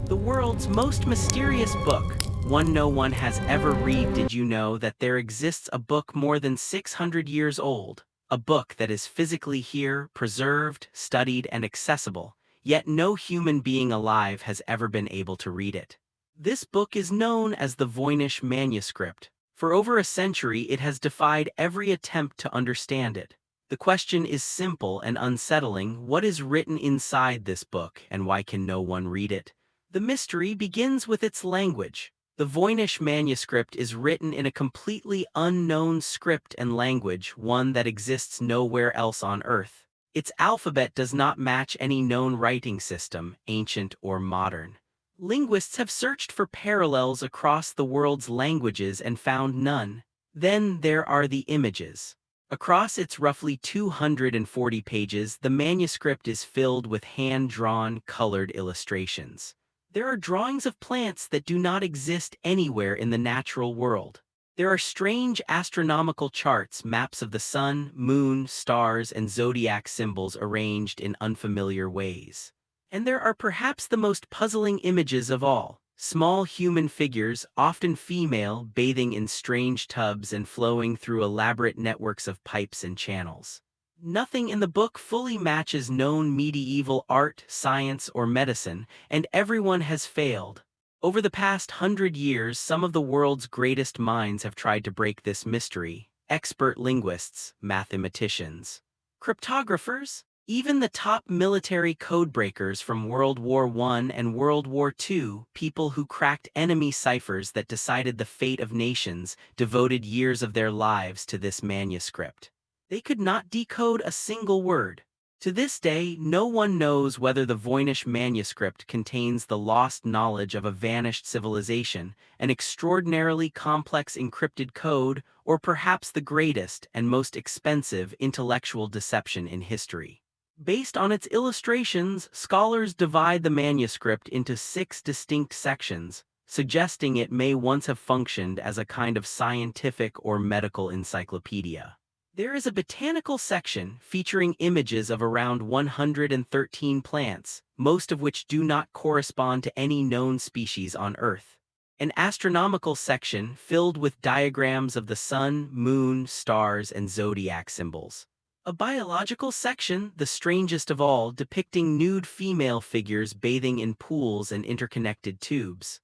The world's most mysterious book, one no one has ever read. Did you know that there exists a book more than 600 years old? A book that is physically here, preserved, studied, and accessible, yet no human being alive has ever been able to read it. This book is known as the Voynich Manuscript. For over a century, it has defied every attempt to understand it. The question is simple and unsettling: what is written inside this book, and why can no one read it? The mystery begins with its language. The Voynich manuscript is written in a completely unknown script and language, one that exists nowhere else on Earth. Its alphabet does not match any known writing system, ancient or modern. Linguists have searched for parallels across the world's languages and found none. Then there are the images. Across its roughly 240 pages, the manuscript is filled with hand-drawn, colored illustrations. There are drawings of plants that do not exist anywhere in the natural world. There are strange astronomical charts, maps of the sun, moon, stars, and zodiac symbols arranged in unfamiliar ways. And there are perhaps the most puzzling images of all: small human figures, often female, bathing in strange tubs and flowing through elaborate networks of pipes and channels. Nothing in the book fully matches known medieval art, science, or medicine, and everyone has failed. Over the past 100 years, some of the world's greatest minds have tried to break this mystery: expert linguists, mathematicians, cryptographers, even the top military codebreakers from World War I and World War II, people who cracked enemy ciphers that decided the fate of nations, devoted years of their lives to this manuscript. They could not decode a single word. To this day, no one knows whether the Voynich manuscript contains the lost knowledge of a vanished civilization, an extraordinarily complex encrypted code, or perhaps the greatest and most expensive intellectual deception in history. Based on its illustrations, scholars divide the manuscript into 6 distinct sections, suggesting it may once have functioned as a kind of scientific or medical encyclopedia. There is a botanical section featuring images of around 113 plants, most of which do not correspond to any known species on Earth. An astronomical section filled with diagrams of the sun, moon, stars, and zodiac symbols. A biological section, the strangest of all, depicting nude female figures bathing in pools and interconnected tubes.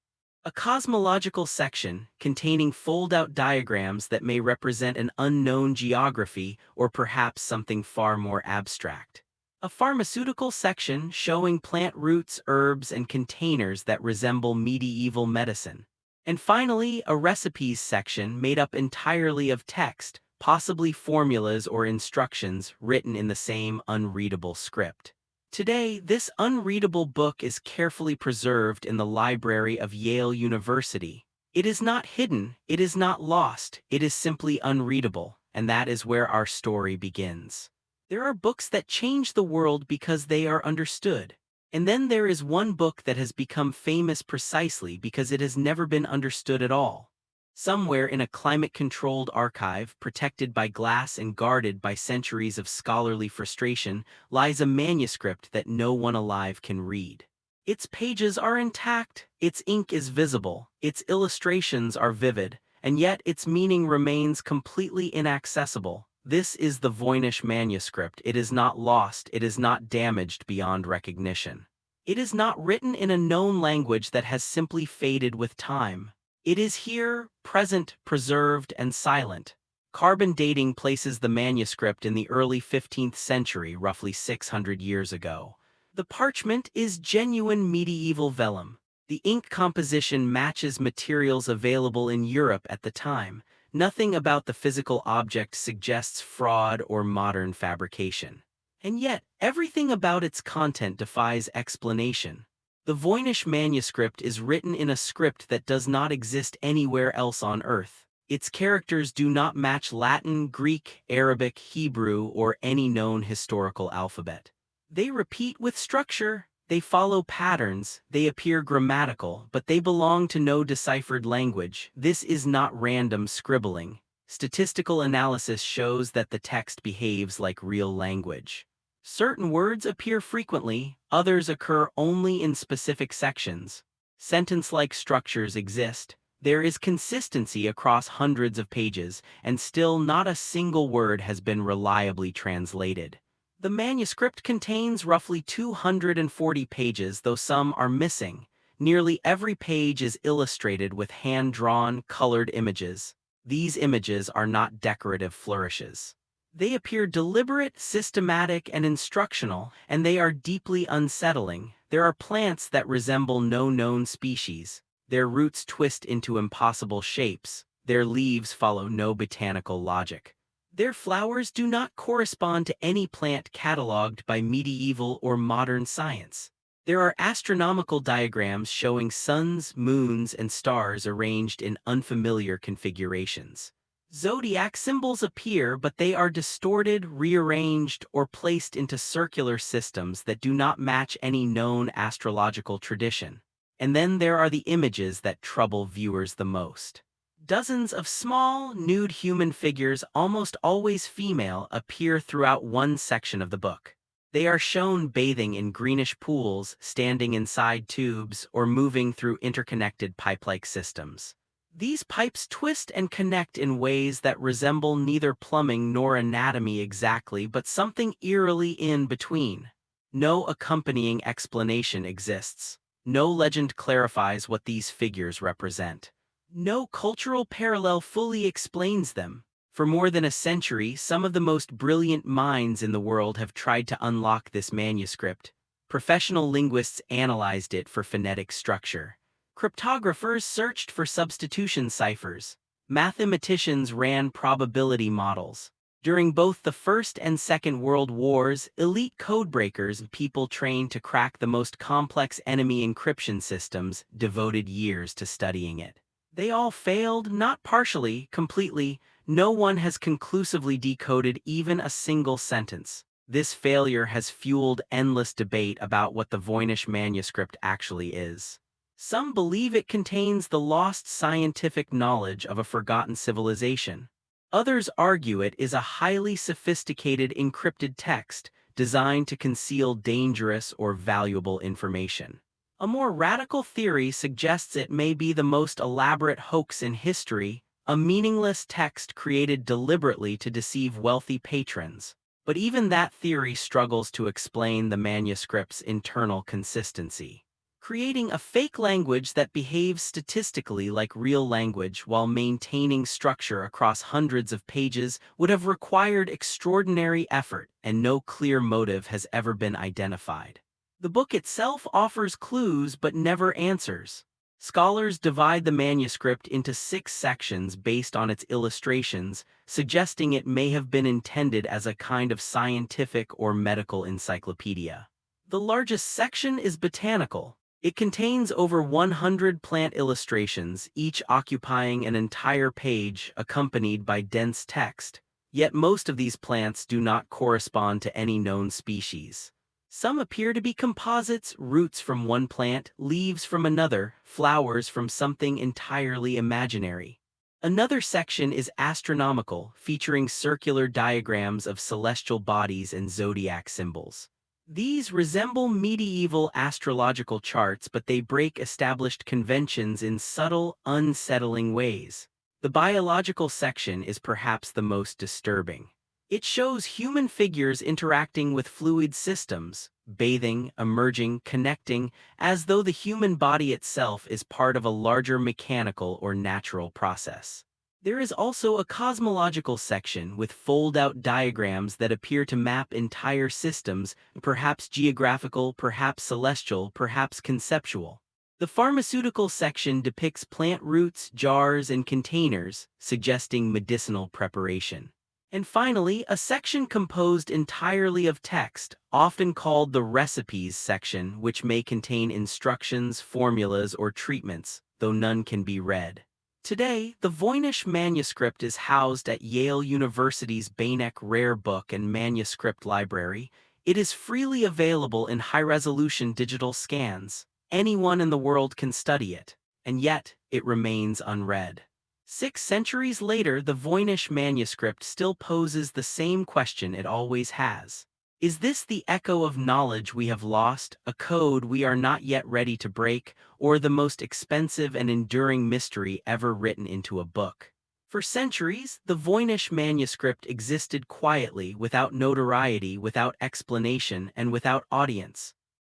A cosmological section containing fold-out diagrams that may represent an unknown geography or perhaps something far more abstract. A pharmaceutical section showing plant roots, herbs, and containers that resemble medieval medicine. And finally, a recipes section made up entirely of text, possibly formulas or instructions written in the same unreadable script. Today, this unreadable book is carefully preserved in the library of Yale University. It is not hidden, it is not lost, it is simply unreadable, and that is where our story begins. There are books that change the world because they are understood. And then there is one book that has become famous precisely because it has never been understood at all. Somewhere in a climate-controlled archive, protected by glass and guarded by centuries of scholarly frustration, lies a manuscript that no one alive can read. Its pages are intact, its ink is visible, its illustrations are vivid, and yet its meaning remains completely inaccessible. This is the Voynich manuscript. It is not lost, it is not damaged beyond recognition. It is not written in a known language that has simply faded with time. It is here, present, preserved, and silent. Carbon dating places the manuscript in the early 15th century, roughly 600 years ago. The parchment is genuine medieval vellum. The ink composition matches materials available in Europe at the time. Nothing about the physical object suggests fraud or modern fabrication. And yet, everything about its content defies explanation. The Voynich manuscript is written in a script that does not exist anywhere else on Earth. Its characters do not match Latin, Greek, Arabic, Hebrew, or any known historical alphabet. They repeat with structure, they follow patterns, they appear grammatical, but they belong to no deciphered language. This is not random scribbling. Statistical analysis shows that the text behaves like real language. Certain words appear frequently, others occur only in specific sections. Sentence-like structures exist. There is consistency across hundreds of pages, and still not a single word has been reliably translated. The manuscript contains roughly 240 pages, though some are missing. Nearly every page is illustrated with hand-drawn, colored images. These images are not decorative flourishes. They appear deliberate, systematic, and instructional, and they are deeply unsettling. There are plants that resemble no known species. Their roots twist into impossible shapes. Their leaves follow no botanical logic. Their flowers do not correspond to any plant cataloged by medieval or modern science. There are astronomical diagrams showing suns, moons, and stars arranged in unfamiliar configurations. Zodiac symbols appear, but they are distorted, rearranged, or placed into circular systems that do not match any known astrological tradition. And then there are the images that trouble viewers the most. Dozens of small, nude human figures, almost always female, appear throughout one section of the book. They are shown bathing in greenish pools, standing inside tubes, or moving through interconnected pipe-like systems. These pipes twist and connect in ways that resemble neither plumbing nor anatomy exactly, but something eerily in between. No accompanying explanation exists. No legend clarifies what these figures represent. No cultural parallel fully explains them. For more than a century, some of the most brilliant minds in the world have tried to unlock this manuscript. Professional linguists analyzed it for phonetic structure. Cryptographers searched for substitution ciphers. Mathematicians ran probability models. During both the First and Second World Wars, elite codebreakers, people trained to crack the most complex enemy encryption systems, devoted years to studying it. They all failed, not partially, completely. No one has conclusively decoded even a single sentence. This failure has fueled endless debate about what the Voynich Manuscript actually is. Some believe it contains the lost scientific knowledge of a forgotten civilization. Others argue it is a highly sophisticated encrypted text designed to conceal dangerous or valuable information. A more radical theory suggests it may be the most elaborate hoax in history, a meaningless text created deliberately to deceive wealthy patrons. But even that theory struggles to explain the manuscript's internal consistency. Creating a fake language that behaves statistically like real language while maintaining structure across hundreds of pages would have required extraordinary effort, and no clear motive has ever been identified. The book itself offers clues but never answers. Scholars divide the manuscript into 6 sections based on its illustrations, suggesting it may have been intended as a kind of scientific or medical encyclopedia. The largest section is botanical. It contains over 100 plant illustrations, each occupying an entire page accompanied by dense text. Yet most of these plants do not correspond to any known species. Some appear to be composites, roots from one plant, leaves from another, flowers from something entirely imaginary. Another section is astronomical, featuring circular diagrams of celestial bodies and zodiac symbols. These resemble medieval astrological charts, but they break established conventions in subtle, unsettling ways. The biological section is perhaps the most disturbing. It shows human figures interacting with fluid systems, bathing, emerging, connecting, as though the human body itself is part of a larger mechanical or natural process. There is also a cosmological section with fold-out diagrams that appear to map entire systems, perhaps geographical, perhaps celestial, perhaps conceptual. The pharmaceutical section depicts plant roots, jars, and containers, suggesting medicinal preparation. And finally, a section composed entirely of text, often called the recipes section, which may contain instructions, formulas, or treatments, though none can be read. Today, the Voynich Manuscript is housed at Yale University's Voynich Rare Book and Manuscript Library. It is freely available in high-resolution digital scans. Anyone in the world can study it, and yet it remains unread. 6 centuries later, the Voynich Manuscript still poses the same question it always has. Is this the echo of knowledge we have lost, a code we are not yet ready to break, or the most expensive and enduring mystery ever written into a book? For centuries, the Voynich Manuscript existed quietly, without notoriety, without explanation, and without audience.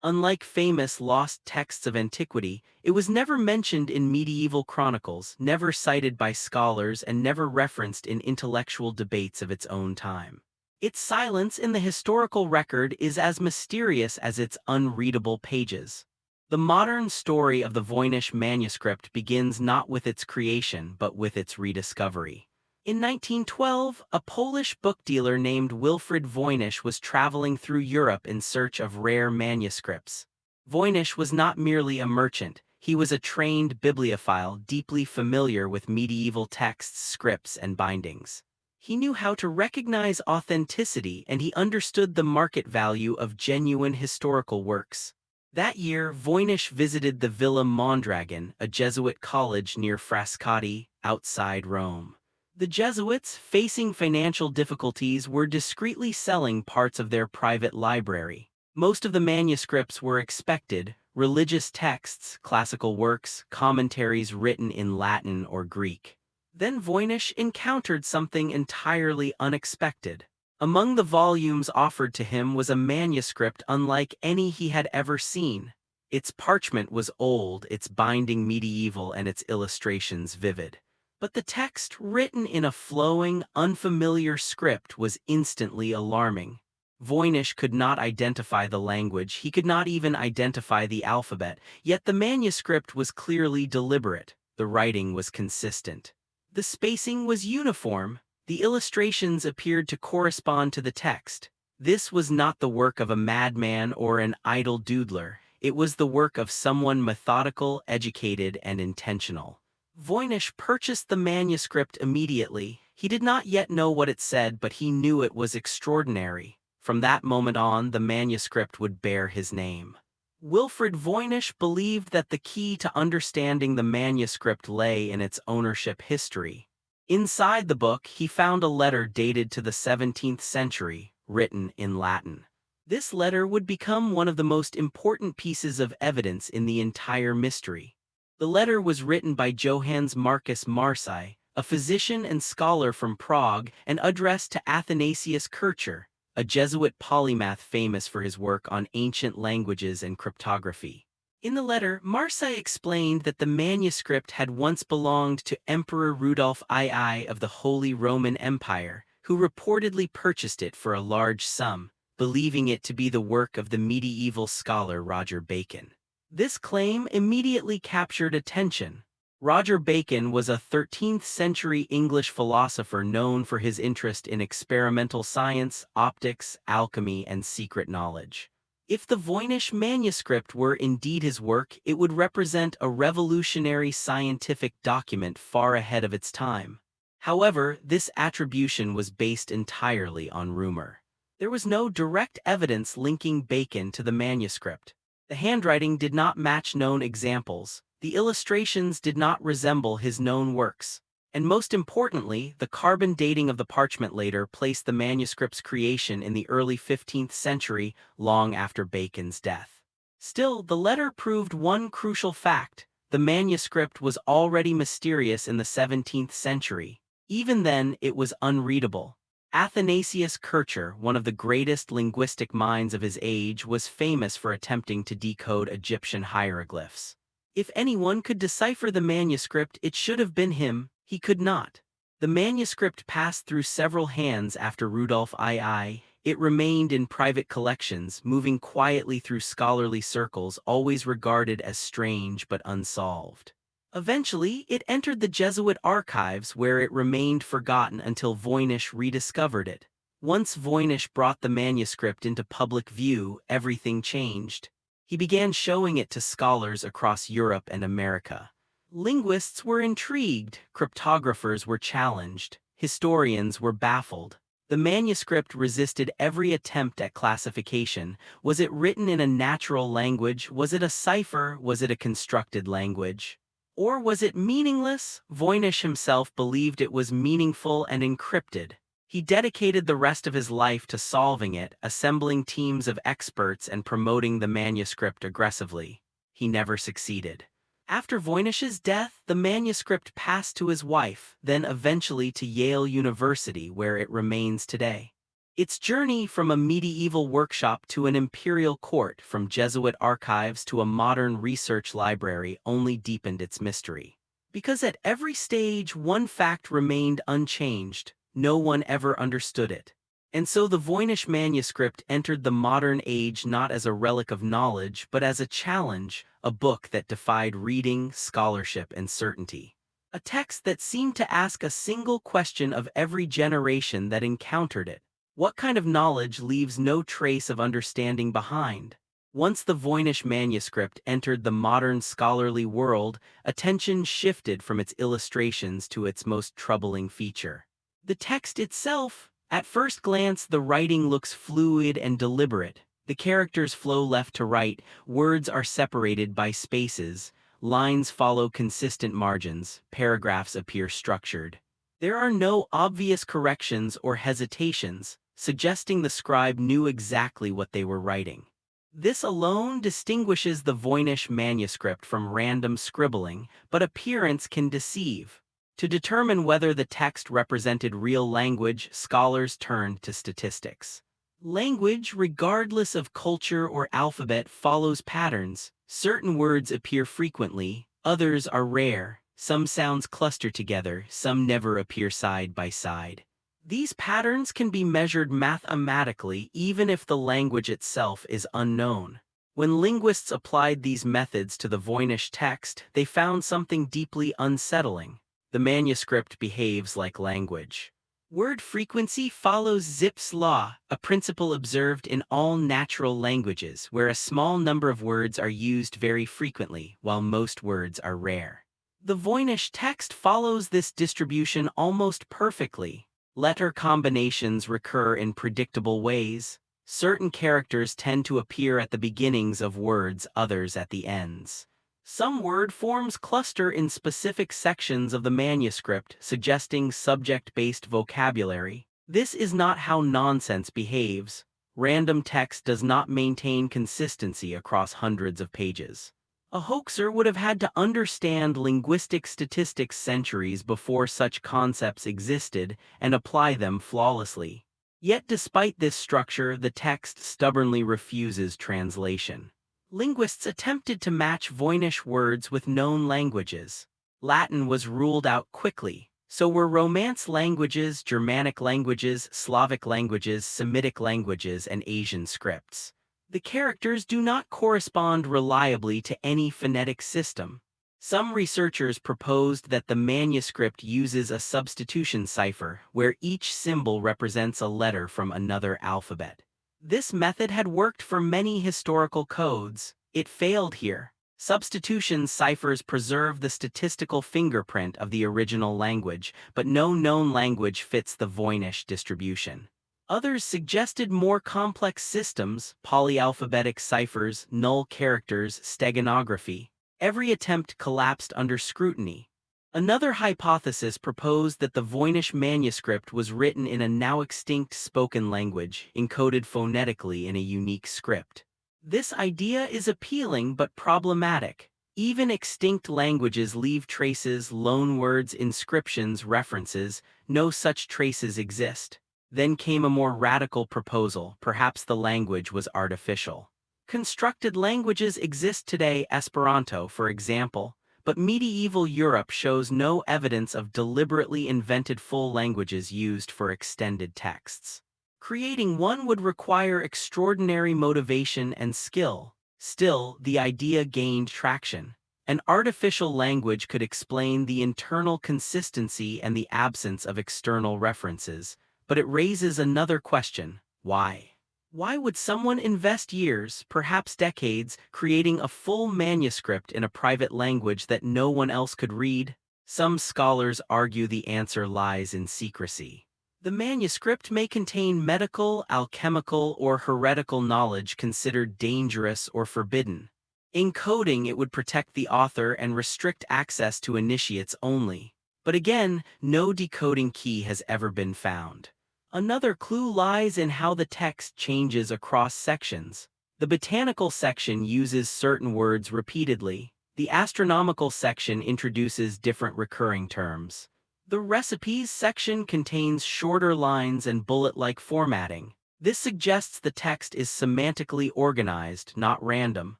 Unlike famous lost texts of antiquity, it was never mentioned in medieval chronicles, never cited by scholars, and never referenced in intellectual debates of its own time. Its silence in the historical record is as mysterious as its unreadable pages. The modern story of the Voynich manuscript begins not with its creation but with its rediscovery. In 1912, a Polish book dealer named Wilfrid Voynich was traveling through Europe in search of rare manuscripts. Voynich was not merely a merchant, he was a trained bibliophile deeply familiar with medieval texts, scripts, and bindings. He knew how to recognize authenticity, and he understood the market value of genuine historical works. That year, Voynich visited the Villa Mondragon, a Jesuit college near Frascati, outside Rome. The Jesuits, facing financial difficulties, were discreetly selling parts of their private library. Most of the manuscripts were expected: religious texts, classical works, commentaries written in Latin or Greek. Then Voynich encountered something entirely unexpected. Among the volumes offered to him was a manuscript unlike any he had ever seen. Its parchment was old, its binding medieval, and its illustrations vivid. But the text, written in a flowing, unfamiliar script, was instantly alarming. Voynich could not identify the language, he could not even identify the alphabet, yet the manuscript was clearly deliberate, the writing was consistent. The spacing was uniform, the illustrations appeared to correspond to the text. This was not the work of a madman or an idle doodler, it was the work of someone methodical, educated, and intentional. Voynich purchased the manuscript immediately. He did not yet know what it said, but he knew it was extraordinary. From that moment on, the manuscript would bear his name. Wilfrid Voynich believed that the key to understanding the manuscript lay in its ownership history. Inside the book, he found a letter dated to the 17th century, written in Latin. This letter would become one of the most important pieces of evidence in the entire mystery. The letter was written by Johannes Marcus Marci, a physician and scholar from Prague, and addressed to Athanasius Kircher, a Jesuit polymath famous for his work on ancient languages and cryptography. In the letter, Marci explained that the manuscript had once belonged to Emperor Rudolf II of the Holy Roman Empire, who reportedly purchased it for a large sum, believing it to be the work of the medieval scholar Roger Bacon. This claim immediately captured attention. Roger Bacon was a 13th-century English philosopher known for his interest in experimental science, optics, alchemy, and secret knowledge. If the Voynich manuscript were indeed his work, it would represent a revolutionary scientific document far ahead of its time. However, this attribution was based entirely on rumor. There was no direct evidence linking Bacon to the manuscript. The handwriting did not match known examples, the illustrations did not resemble his known works, and most importantly, the carbon dating of the parchment later placed the manuscript's creation in the early 15th century, long after Bacon's death. Still, the letter proved one crucial fact: the manuscript was already mysterious in the 17th century. Even then, it was unreadable. Athanasius Kircher, one of the greatest linguistic minds of his age, was famous for attempting to decode Egyptian hieroglyphs. If anyone could decipher the manuscript, it should have been him. He could not. The manuscript passed through several hands after Rudolf II. It remained in private collections, moving quietly through scholarly circles, always regarded as strange but unsolved. Eventually, it entered the Jesuit archives, where it remained forgotten until Voynich rediscovered it. Once Voynich brought the manuscript into public view, everything changed. He began showing it to scholars across Europe and America. Linguists were intrigued, cryptographers were challenged, historians were baffled. The manuscript resisted every attempt at classification. Was it written in a natural language? Was it a cipher? Was it a constructed language? Or was it meaningless? Voynich himself believed it was meaningful and encrypted. He dedicated the rest of his life to solving it, assembling teams of experts and promoting the manuscript aggressively. He never succeeded. After Voynich's death, the manuscript passed to his wife, then eventually to Yale University, where it remains today. Its journey from a medieval workshop to an imperial court, from Jesuit archives to a modern research library, only deepened its mystery. Because at every stage one fact remained unchanged: no one ever understood it. And so the Voynich manuscript entered the modern age not as a relic of knowledge, but as a challenge, a book that defied reading, scholarship, and certainty. A text that seemed to ask a single question of every generation that encountered it: what kind of knowledge leaves no trace of understanding behind? Once the Voynich manuscript entered the modern scholarly world, attention shifted from its illustrations to its most troubling feature: the text itself. At first glance, the writing looks fluid and deliberate. The characters flow left to right, words are separated by spaces, lines follow consistent margins, paragraphs appear structured. There are no obvious corrections or hesitations, suggesting the scribe knew exactly what they were writing. This alone distinguishes the Voynich manuscript from random scribbling, but appearance can deceive. To determine whether the text represented real language, scholars turned to statistics. Language, regardless of culture or alphabet, follows patterns. Certain words appear frequently, others are rare. Some sounds cluster together, some never appear side by side. These patterns can be measured mathematically even if the language itself is unknown. When linguists applied these methods to the Voynich text, they found something deeply unsettling. The manuscript behaves like language. Word frequency follows Zipf's law, a principle observed in all natural languages, where a small number of words are used very frequently, while most words are rare. The Voynich text follows this distribution almost perfectly. Letter combinations recur in predictable ways. Certain characters tend to appear at the beginnings of words, others at the ends. Some word forms cluster in specific sections of the manuscript, suggesting subject-based vocabulary. This is not how nonsense behaves. Random text does not maintain consistency across hundreds of pages. A hoaxer would have had to understand linguistic statistics centuries before such concepts existed and apply them flawlessly. Yet despite this structure, the text stubbornly refuses translation. Linguists attempted to match Voynich words with known languages. Latin was ruled out quickly, so were Romance languages, Germanic languages, Slavic languages, Semitic languages, and Asian scripts. The characters do not correspond reliably to any phonetic system. Some researchers proposed that the manuscript uses a substitution cipher, where each symbol represents a letter from another alphabet. This method had worked for many historical codes. It failed here. Substitution ciphers preserve the statistical fingerprint of the original language, but no known language fits the Voynich distribution. Others suggested more complex systems: polyalphabetic ciphers, null characters, steganography. Every attempt collapsed under scrutiny. Another hypothesis proposed that the Voynich manuscript was written in a now extinct spoken language, encoded phonetically in a unique script. This idea is appealing but problematic. Even extinct languages leave traces: loanwords, inscriptions, references. No such traces exist. Then came a more radical proposal: perhaps the language was artificial. Constructed languages exist today, Esperanto, for example, but medieval Europe shows no evidence of deliberately invented full languages used for extended texts. Creating one would require extraordinary motivation and skill. Still, the idea gained traction. An artificial language could explain the internal consistency and the absence of external references, but it raises another question: why? Why would someone invest years, perhaps decades, creating a full manuscript in a private language that no one else could read? Some scholars argue the answer lies in secrecy. The manuscript may contain medical, alchemical, or heretical knowledge considered dangerous or forbidden. In coding, it would protect the author and restrict access to initiates only. But again, no decoding key has ever been found. Another clue lies in how the text changes across sections. The botanical section uses certain words repeatedly. The astronomical section introduces different recurring terms. The recipes section contains shorter lines and bullet-like formatting. This suggests the text is semantically organized, not random.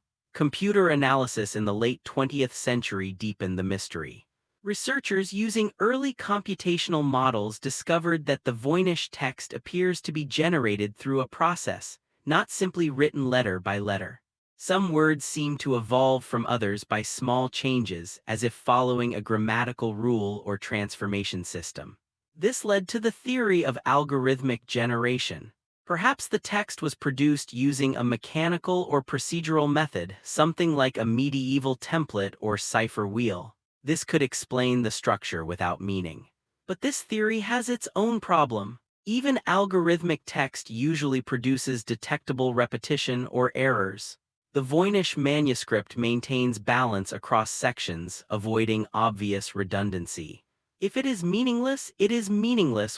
Computer analysis in the late 20th century deepened the mystery. Researchers using early computational models discovered that the Voynich text appears to be generated through a process, not simply written letter by letter. Some words seem to evolve from others by small changes, as if following a grammatical rule or transformation system. This led to the theory of algorithmic generation. Perhaps the text was produced using a mechanical or procedural method, something like a medieval template or cipher wheel. This could explain the structure without meaning. But this theory has its own problem. Even algorithmic text usually produces detectable repetition or errors. The Voynich manuscript maintains balance across sections, avoiding obvious redundancy. If it is meaningless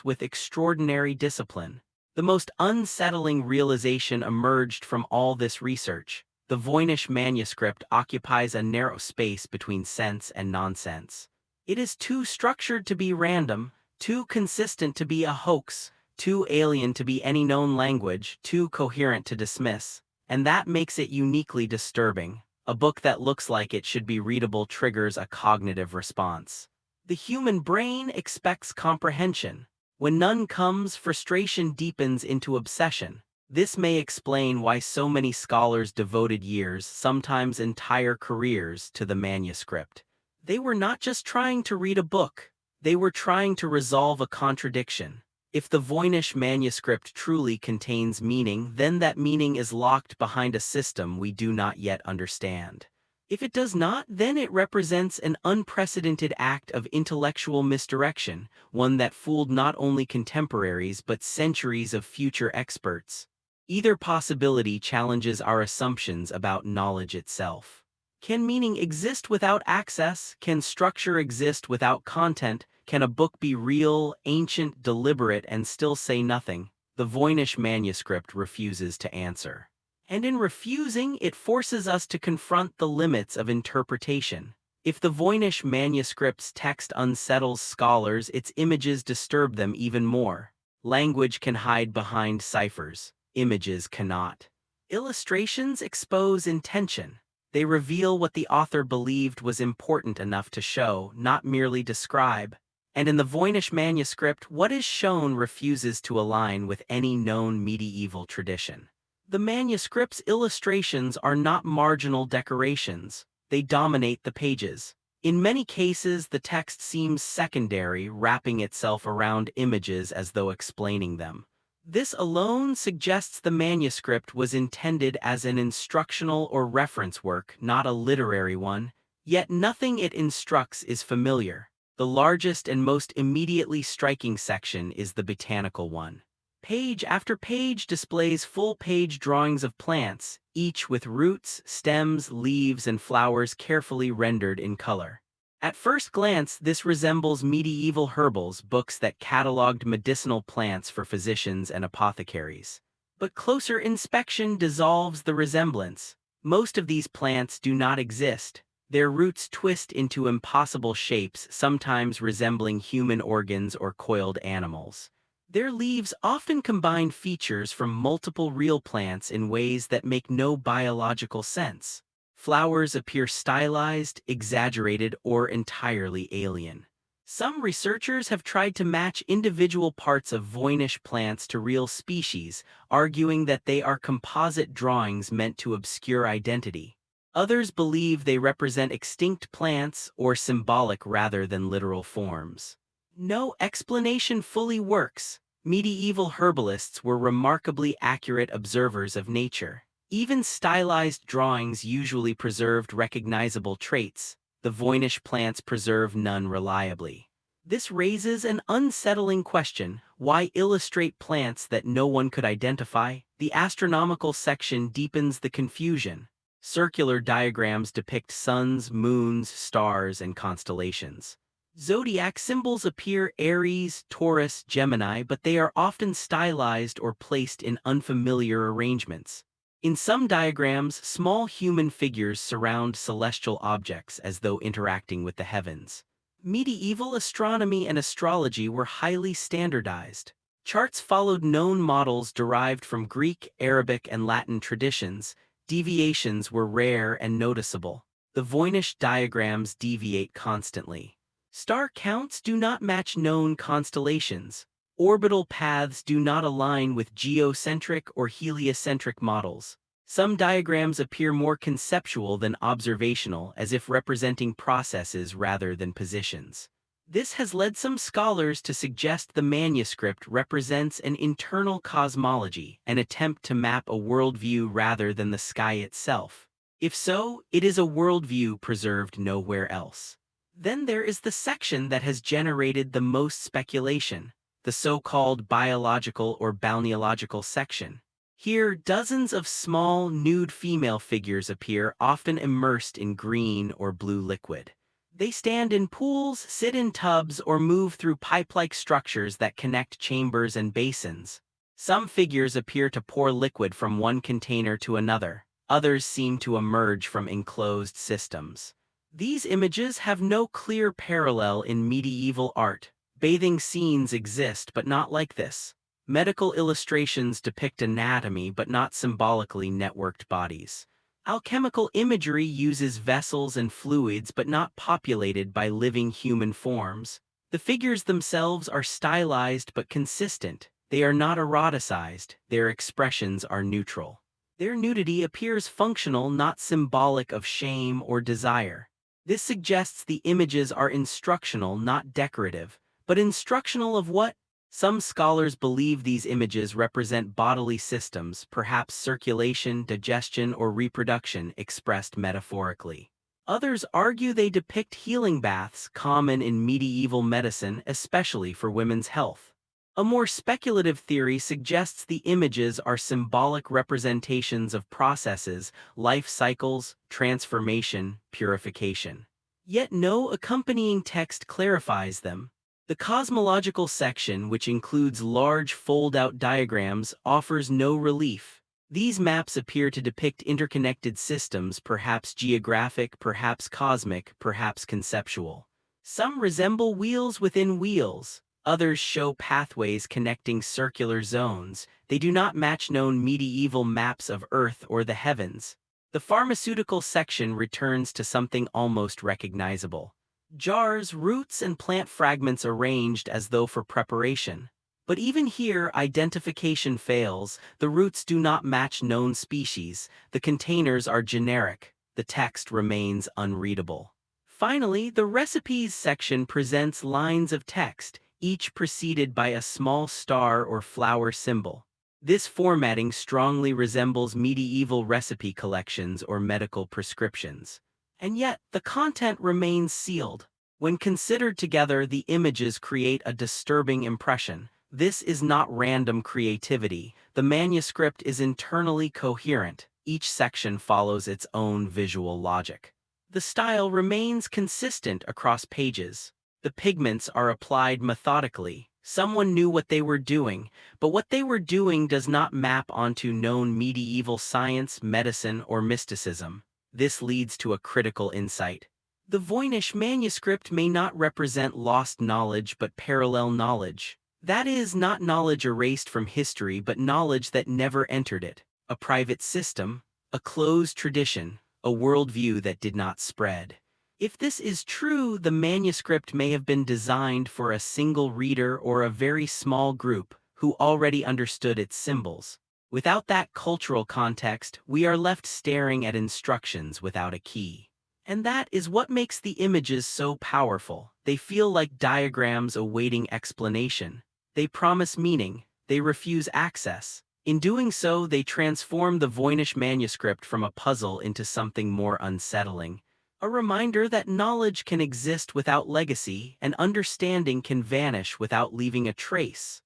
with extraordinary discipline. The most unsettling realization emerged from all this research. The Voynich manuscript occupies a narrow space between sense and nonsense. It is too structured to be random, too consistent to be a hoax, too alien to be any known language, too coherent to dismiss, and that makes it uniquely disturbing. A book that looks like it should be readable triggers a cognitive response. The human brain expects comprehension. When none comes, frustration deepens into obsession. This may explain why so many scholars devoted years, sometimes entire careers, to the manuscript. They were not just trying to read a book, they were trying to resolve a contradiction. If the Voynich manuscript truly contains meaning, then that meaning is locked behind a system we do not yet understand. If it does not, then it represents an unprecedented act of intellectual misdirection, one that fooled not only contemporaries but centuries of future experts. Either possibility challenges our assumptions about knowledge itself. Can meaning exist without access? Can structure exist without content? Can a book be real, ancient, deliberate, and still say nothing? The Voynich manuscript refuses to answer. And in refusing, it forces us to confront the limits of interpretation. If the Voynich manuscript's text unsettles scholars, its images disturb them even more. Language can hide behind ciphers. Images cannot. Illustrations expose intention. They reveal what the author believed was important enough to show, not merely describe. And in the Voynich manuscript, what is shown refuses to align with any known medieval tradition. The manuscript's illustrations are not marginal decorations. They dominate the pages. In many cases, the text seems secondary, wrapping itself around images as though explaining them. This alone suggests the manuscript was intended as an instructional or reference work, not a literary one, yet nothing it instructs is familiar. The largest and most immediately striking section is the botanical one. Page after page displays full-page drawings of plants, each with roots, stems, leaves, and flowers carefully rendered in color. At first glance, this resembles medieval herbals books that cataloged medicinal plants for physicians and apothecaries. But closer inspection dissolves the resemblance. Most of these plants do not exist. Their roots twist into impossible shapes, sometimes resembling human organs or coiled animals. Their leaves often combine features from multiple real plants in ways that make no biological sense. Flowers appear stylized, exaggerated, or entirely alien. Some researchers have tried to match individual parts of Voynich plants to real species, arguing that they are composite drawings meant to obscure identity. Others believe they represent extinct plants or symbolic rather than literal forms. No explanation fully works. Medieval herbalists were remarkably accurate observers of nature. Even stylized drawings usually preserved recognizable traits. The Voynich plants preserve none reliably. This raises an unsettling question: why illustrate plants that no one could identify? The astronomical section deepens the confusion. Circular diagrams depict suns, moons, stars, and constellations. Zodiac symbols appear Aries, Taurus, Gemini, but they are often stylized or placed in unfamiliar arrangements. In some diagrams, small human figures surround celestial objects as though interacting with the heavens. Medieval astronomy and astrology were highly standardized. Charts followed known models derived from Greek, Arabic, and Latin traditions. Deviations were rare and noticeable. The Voynich diagrams deviate constantly. Star counts do not match known constellations. Orbital paths do not align with geocentric or heliocentric models. Some diagrams appear more conceptual than observational, as if representing processes rather than positions. This has led some scholars to suggest the manuscript represents an internal cosmology, an attempt to map a worldview rather than the sky itself. If so, it is a worldview preserved nowhere else. Then there is the section that has generated the most speculation, the so-called biological or balneological section. Here, dozens of small, nude female figures appear, often immersed in green or blue liquid. They stand in pools, sit in tubs, or move through pipe-like structures that connect chambers and basins. Some figures appear to pour liquid from one container to another. Others seem to emerge from enclosed systems. These images have no clear parallel in medieval art. Bathing scenes exist, but not like this. Medical illustrations depict anatomy, but not symbolically networked bodies. Alchemical imagery uses vessels and fluids, but not populated by living human forms. The figures themselves are stylized but consistent. They are not eroticized. Their expressions are neutral. Their nudity appears functional, not symbolic of shame or desire. This suggests the images are instructional, not decorative. But instructional of what? Some scholars believe these images represent bodily systems, perhaps circulation, digestion, or reproduction expressed metaphorically. Others argue they depict healing baths, common in medieval medicine, especially for women's health. A more speculative theory suggests the images are symbolic representations of processes, life cycles, transformation, purification. Yet no accompanying text clarifies them. The cosmological section, which includes large fold-out diagrams, offers no relief. These maps appear to depict interconnected systems, perhaps geographic, perhaps cosmic, perhaps conceptual. Some resemble wheels within wheels. Others show pathways connecting circular zones. They do not match known medieval maps of Earth or the heavens. The pharmaceutical section returns to something almost recognizable. Jars, roots, and plant fragments arranged as though for preparation. But even here, identification fails. The roots do not match known species. The containers are generic. The text remains unreadable. Finally, the recipes section presents lines of text, each preceded by a small star or flower symbol. This formatting strongly resembles medieval recipe collections or medical prescriptions. And yet, the content remains sealed. When considered together, the images create a disturbing impression. This is not random creativity. The manuscript is internally coherent. Each section follows its own visual logic. The style remains consistent across pages. The pigments are applied methodically. Someone knew what they were doing, but what they were doing does not map onto known medieval science, medicine, or mysticism. This leads to a critical insight. The Voynich manuscript may not represent lost knowledge but parallel knowledge. That is, not knowledge erased from history but knowledge that never entered it. A private system, a closed tradition, a worldview that did not spread. If this is true, the manuscript may have been designed for a single reader or a very small group who already understood its symbols. Without that cultural context, we are left staring at instructions without a key. And that is what makes the images so powerful. They feel like diagrams awaiting explanation. They promise meaning. They refuse access. In doing so, they transform the Voynich manuscript from a puzzle into something more unsettling. A reminder that knowledge can exist without legacy, and understanding can vanish without leaving a trace.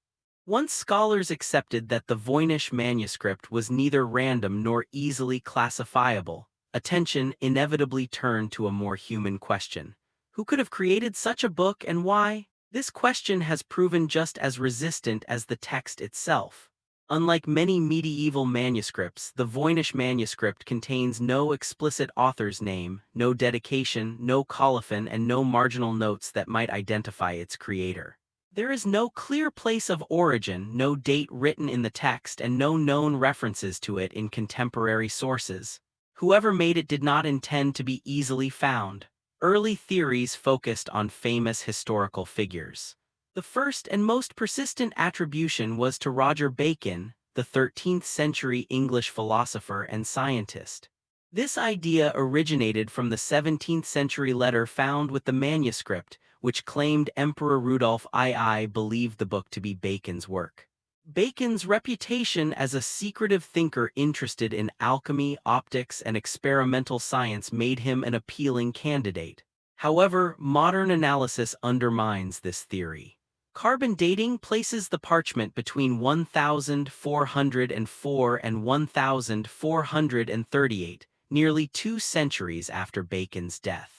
Once scholars accepted that the Voynich manuscript was neither random nor easily classifiable, attention inevitably turned to a more human question. Who could have created such a book and why? This question has proven just as resistant as the text itself. Unlike many medieval manuscripts, the Voynich manuscript contains no explicit author's name, no dedication, no colophon, and no marginal notes that might identify its creator. There is no clear place of origin, no date written in the text, and no known references to it in contemporary sources. Whoever made it did not intend to be easily found. Early theories focused on famous historical figures. The first and most persistent attribution was to Roger Bacon, the 13th century English philosopher and scientist. This idea originated from the 17th century letter found with the manuscript, which claimed Emperor Rudolf II believed the book to be Bacon's work. Bacon's reputation as a secretive thinker interested in alchemy, optics, and experimental science made him an appealing candidate. However, modern analysis undermines this theory. Carbon dating places the parchment between 1404 and 1438, nearly 2 centuries after Bacon's death.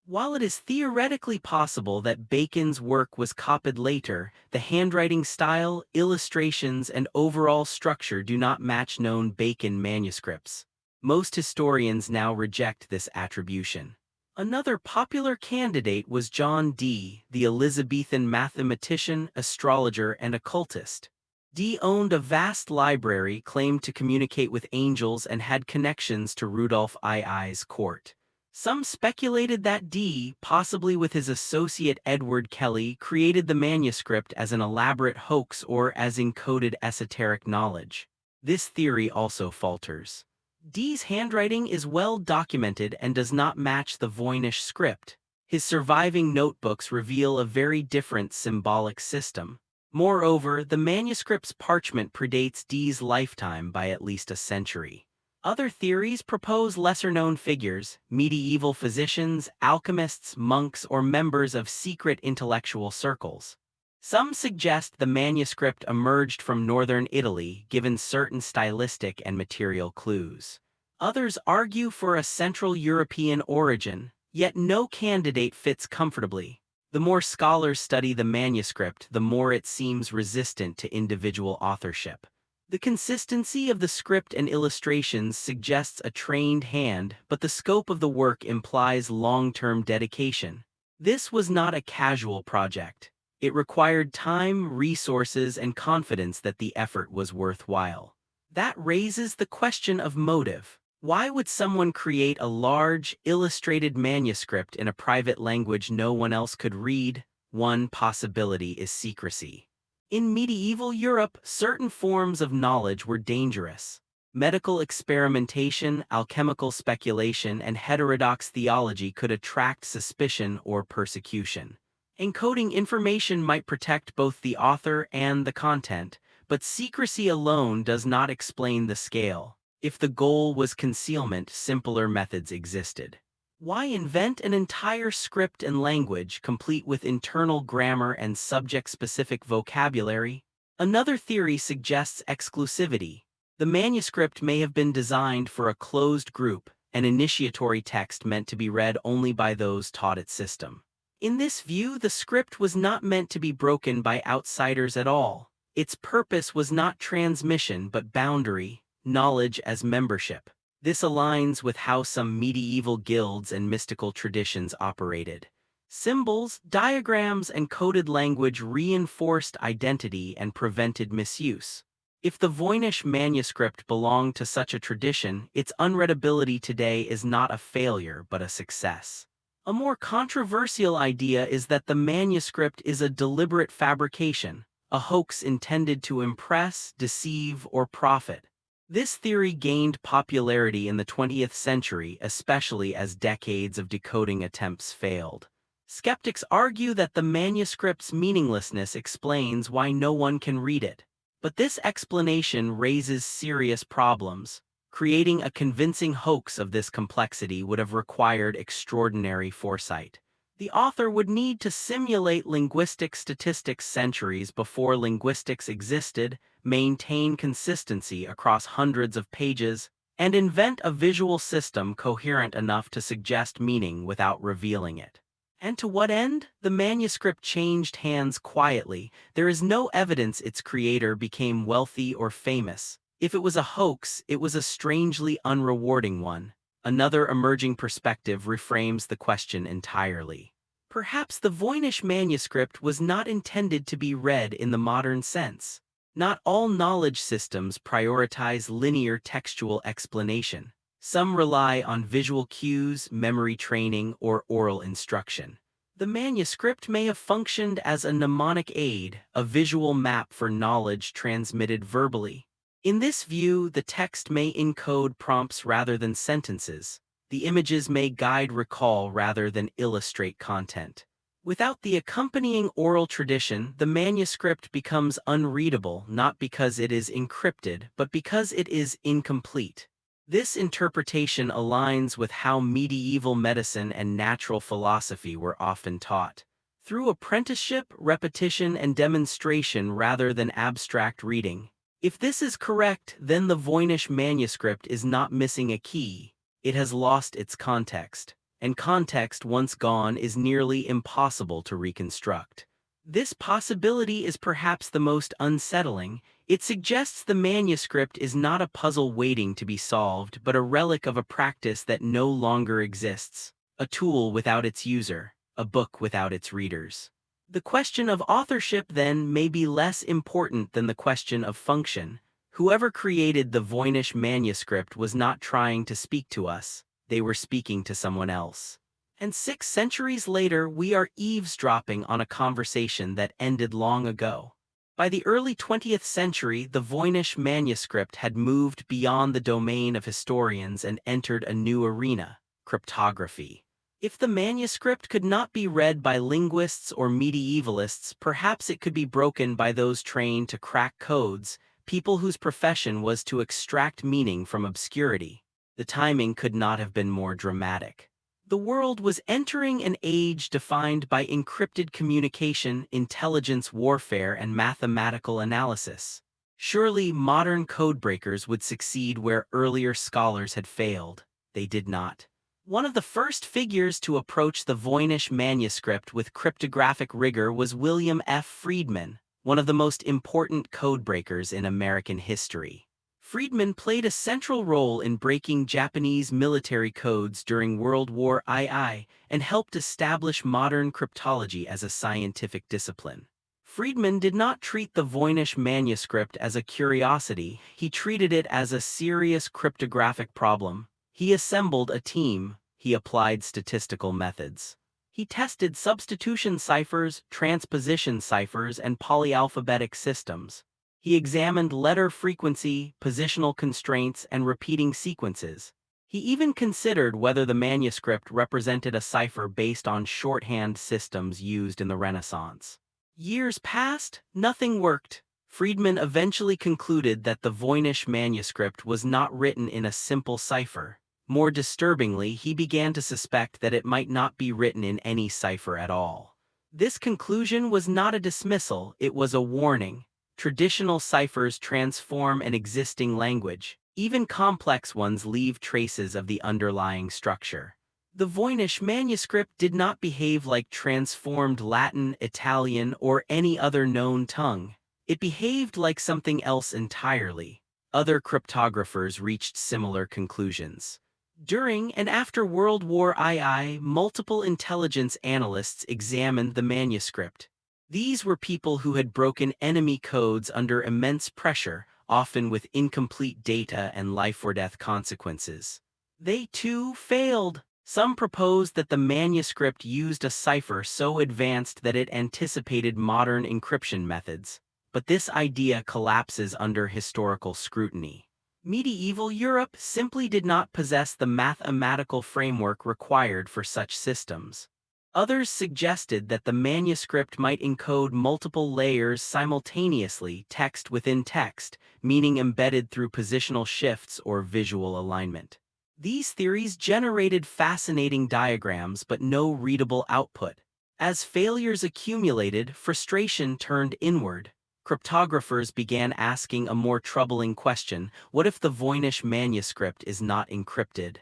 While it is theoretically possible that Bacon's work was copied later, the handwriting style, illustrations, and overall structure do not match known Bacon manuscripts. Most historians now reject this attribution. Another popular candidate was John Dee, the Elizabethan mathematician, astrologer, and occultist. Dee owned a vast library, claimed to communicate with angels, and had connections to Rudolf II's court. Some speculated that Dee, possibly with his associate Edward Kelly, created the manuscript as an elaborate hoax or as encoded esoteric knowledge. This theory also falters. Dee's handwriting is well documented and does not match the Voynich script. His surviving notebooks reveal a very different symbolic system. Moreover, the manuscript's parchment predates Dee's lifetime by at least a century. Other theories propose lesser-known figures, medieval physicians, alchemists, monks, or members of secret intellectual circles. Some suggest the manuscript emerged from northern Italy, given certain stylistic and material clues. Others argue for a Central European origin, yet no candidate fits comfortably. The more scholars study the manuscript, the more it seems resistant to individual authorship. The consistency of the script and illustrations suggests a trained hand, but the scope of the work implies long-term dedication. This was not a casual project. It required time, resources, and confidence that the effort was worthwhile. That raises the question of motive. Why would someone create a large, illustrated manuscript in a private language no one else could read? One possibility is secrecy. In medieval Europe, certain forms of knowledge were dangerous. Medical experimentation, alchemical speculation, and heterodox theology could attract suspicion or persecution. Encoding information might protect both the author and the content, but secrecy alone does not explain the scale. If the goal was concealment, simpler methods existed. Why invent an entire script and language, complete with internal grammar and subject-specific vocabulary? Another theory suggests exclusivity. The manuscript may have been designed for a closed group, an initiatory text meant to be read only by those taught its system. In this view, the script was not meant to be broken by outsiders at all. Its purpose was not transmission but boundary, knowledge as membership. This aligns with how some medieval guilds and mystical traditions operated. Symbols, diagrams, and coded language reinforced identity and prevented misuse. If the Voynich manuscript belonged to such a tradition, its unreadability today is not a failure but a success. A more controversial idea is that the manuscript is a deliberate fabrication, a hoax intended to impress, deceive, or profit. This theory gained popularity in the 20th century, especially as decades of decoding attempts failed. Skeptics argue that the manuscript's meaninglessness explains why no one can read it. But this explanation raises serious problems. Creating a convincing hoax of this complexity would have required extraordinary foresight. The author would need to simulate linguistic statistics centuries before linguistics existed, maintain consistency across hundreds of pages, and invent a visual system coherent enough to suggest meaning without revealing it. And to what end? The manuscript changed hands quietly. There is no evidence its creator became wealthy or famous. If it was a hoax, it was a strangely unrewarding one. Another emerging perspective reframes the question entirely. Perhaps the Voynich manuscript was not intended to be read in the modern sense. Not all knowledge systems prioritize linear textual explanation. Some rely on visual cues, memory training, or oral instruction. The manuscript may have functioned as a mnemonic aid, a visual map for knowledge transmitted verbally. In this view, the text may encode prompts rather than sentences. The images may guide recall rather than illustrate content. Without the accompanying oral tradition, the manuscript becomes unreadable not because it is encrypted, but because it is incomplete. This interpretation aligns with how medieval medicine and natural philosophy were often taught. Through apprenticeship, repetition, and demonstration rather than abstract reading. If this is correct, then the Voynich manuscript is not missing a key. It has lost its context, and context once gone is nearly impossible to reconstruct. This possibility is perhaps the most unsettling. It suggests the manuscript is not a puzzle waiting to be solved, but a relic of a practice that no longer exists, a tool without its user, a book without its readers. The question of authorship, then, may be less important than the question of function. Whoever created the Voynich manuscript was not trying to speak to us, they were speaking to someone else. And 6 centuries later, we are eavesdropping on a conversation that ended long ago. By the early 20th century, the Voynich manuscript had moved beyond the domain of historians and entered a new arena, cryptography. If the manuscript could not be read by linguists or medievalists, perhaps it could be broken by those trained to crack codes, people whose profession was to extract meaning from obscurity. The timing could not have been more dramatic. The world was entering an age defined by encrypted communication, intelligence warfare, and mathematical analysis. Surely modern codebreakers would succeed where earlier scholars had failed. They did not. One of the first figures to approach the Voynich manuscript with cryptographic rigor was William F. Friedman, one of the most important codebreakers in American history. Friedman played a central role in breaking Japanese military codes during World War II and helped establish modern cryptology as a scientific discipline. Friedman did not treat the Voynich manuscript as a curiosity, he treated it as a serious cryptographic problem. He assembled a team, he applied statistical methods. He tested substitution ciphers, transposition ciphers, and polyalphabetic systems. He examined letter frequency, positional constraints, and repeating sequences. He even considered whether the manuscript represented a cipher based on shorthand systems used in the Renaissance. Years passed, nothing worked. Friedman eventually concluded that the Voynich manuscript was not written in a simple cipher. More disturbingly, he began to suspect that it might not be written in any cipher at all. This conclusion was not a dismissal, it was a warning. Traditional ciphers transform an existing language. Even complex ones leave traces of the underlying structure. The Voynich manuscript did not behave like transformed Latin, Italian, or any other known tongue. It behaved like something else entirely. Other cryptographers reached similar conclusions. During and after World War II, multiple intelligence analysts examined the manuscript. These were people who had broken enemy codes under immense pressure, often with incomplete data and life-or-death consequences. They too failed. Some proposed that the manuscript used a cipher so advanced that it anticipated modern encryption methods, but this idea collapses under historical scrutiny. Medieval Europe simply did not possess the mathematical framework required for such systems. Others suggested that the manuscript might encode multiple layers simultaneously, text within text, meaning embedded through positional shifts or visual alignment. These theories generated fascinating diagrams but no readable output. As failures accumulated, frustration turned inward. Cryptographers began asking a more troubling question: what if the Voynich manuscript is not encrypted?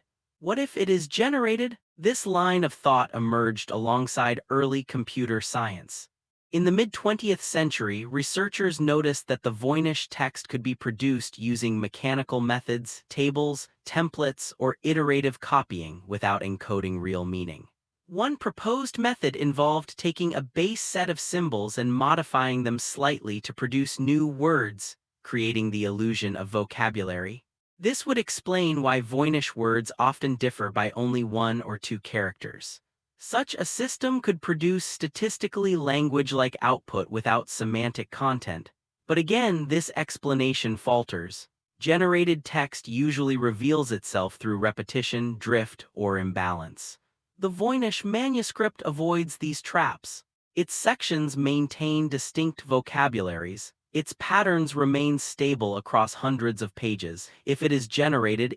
What if it is generated? This line of thought emerged alongside early computer science. In the mid-20th century, researchers noticed that the Voynich text could be produced using mechanical methods, tables, templates, or iterative copying without encoding real meaning. One proposed method involved taking a base set of symbols and modifying them slightly to produce new words, creating the illusion of vocabulary. This would explain why Voynich words often differ by only one or two characters. Such a system could produce statistically language-like output without semantic content. But again, this explanation falters. Generated text usually reveals itself through repetition, drift, or imbalance. The Voynich manuscript avoids these traps. Its sections maintain distinct vocabularies. Its patterns remain stable across hundreds of pages. If it is generated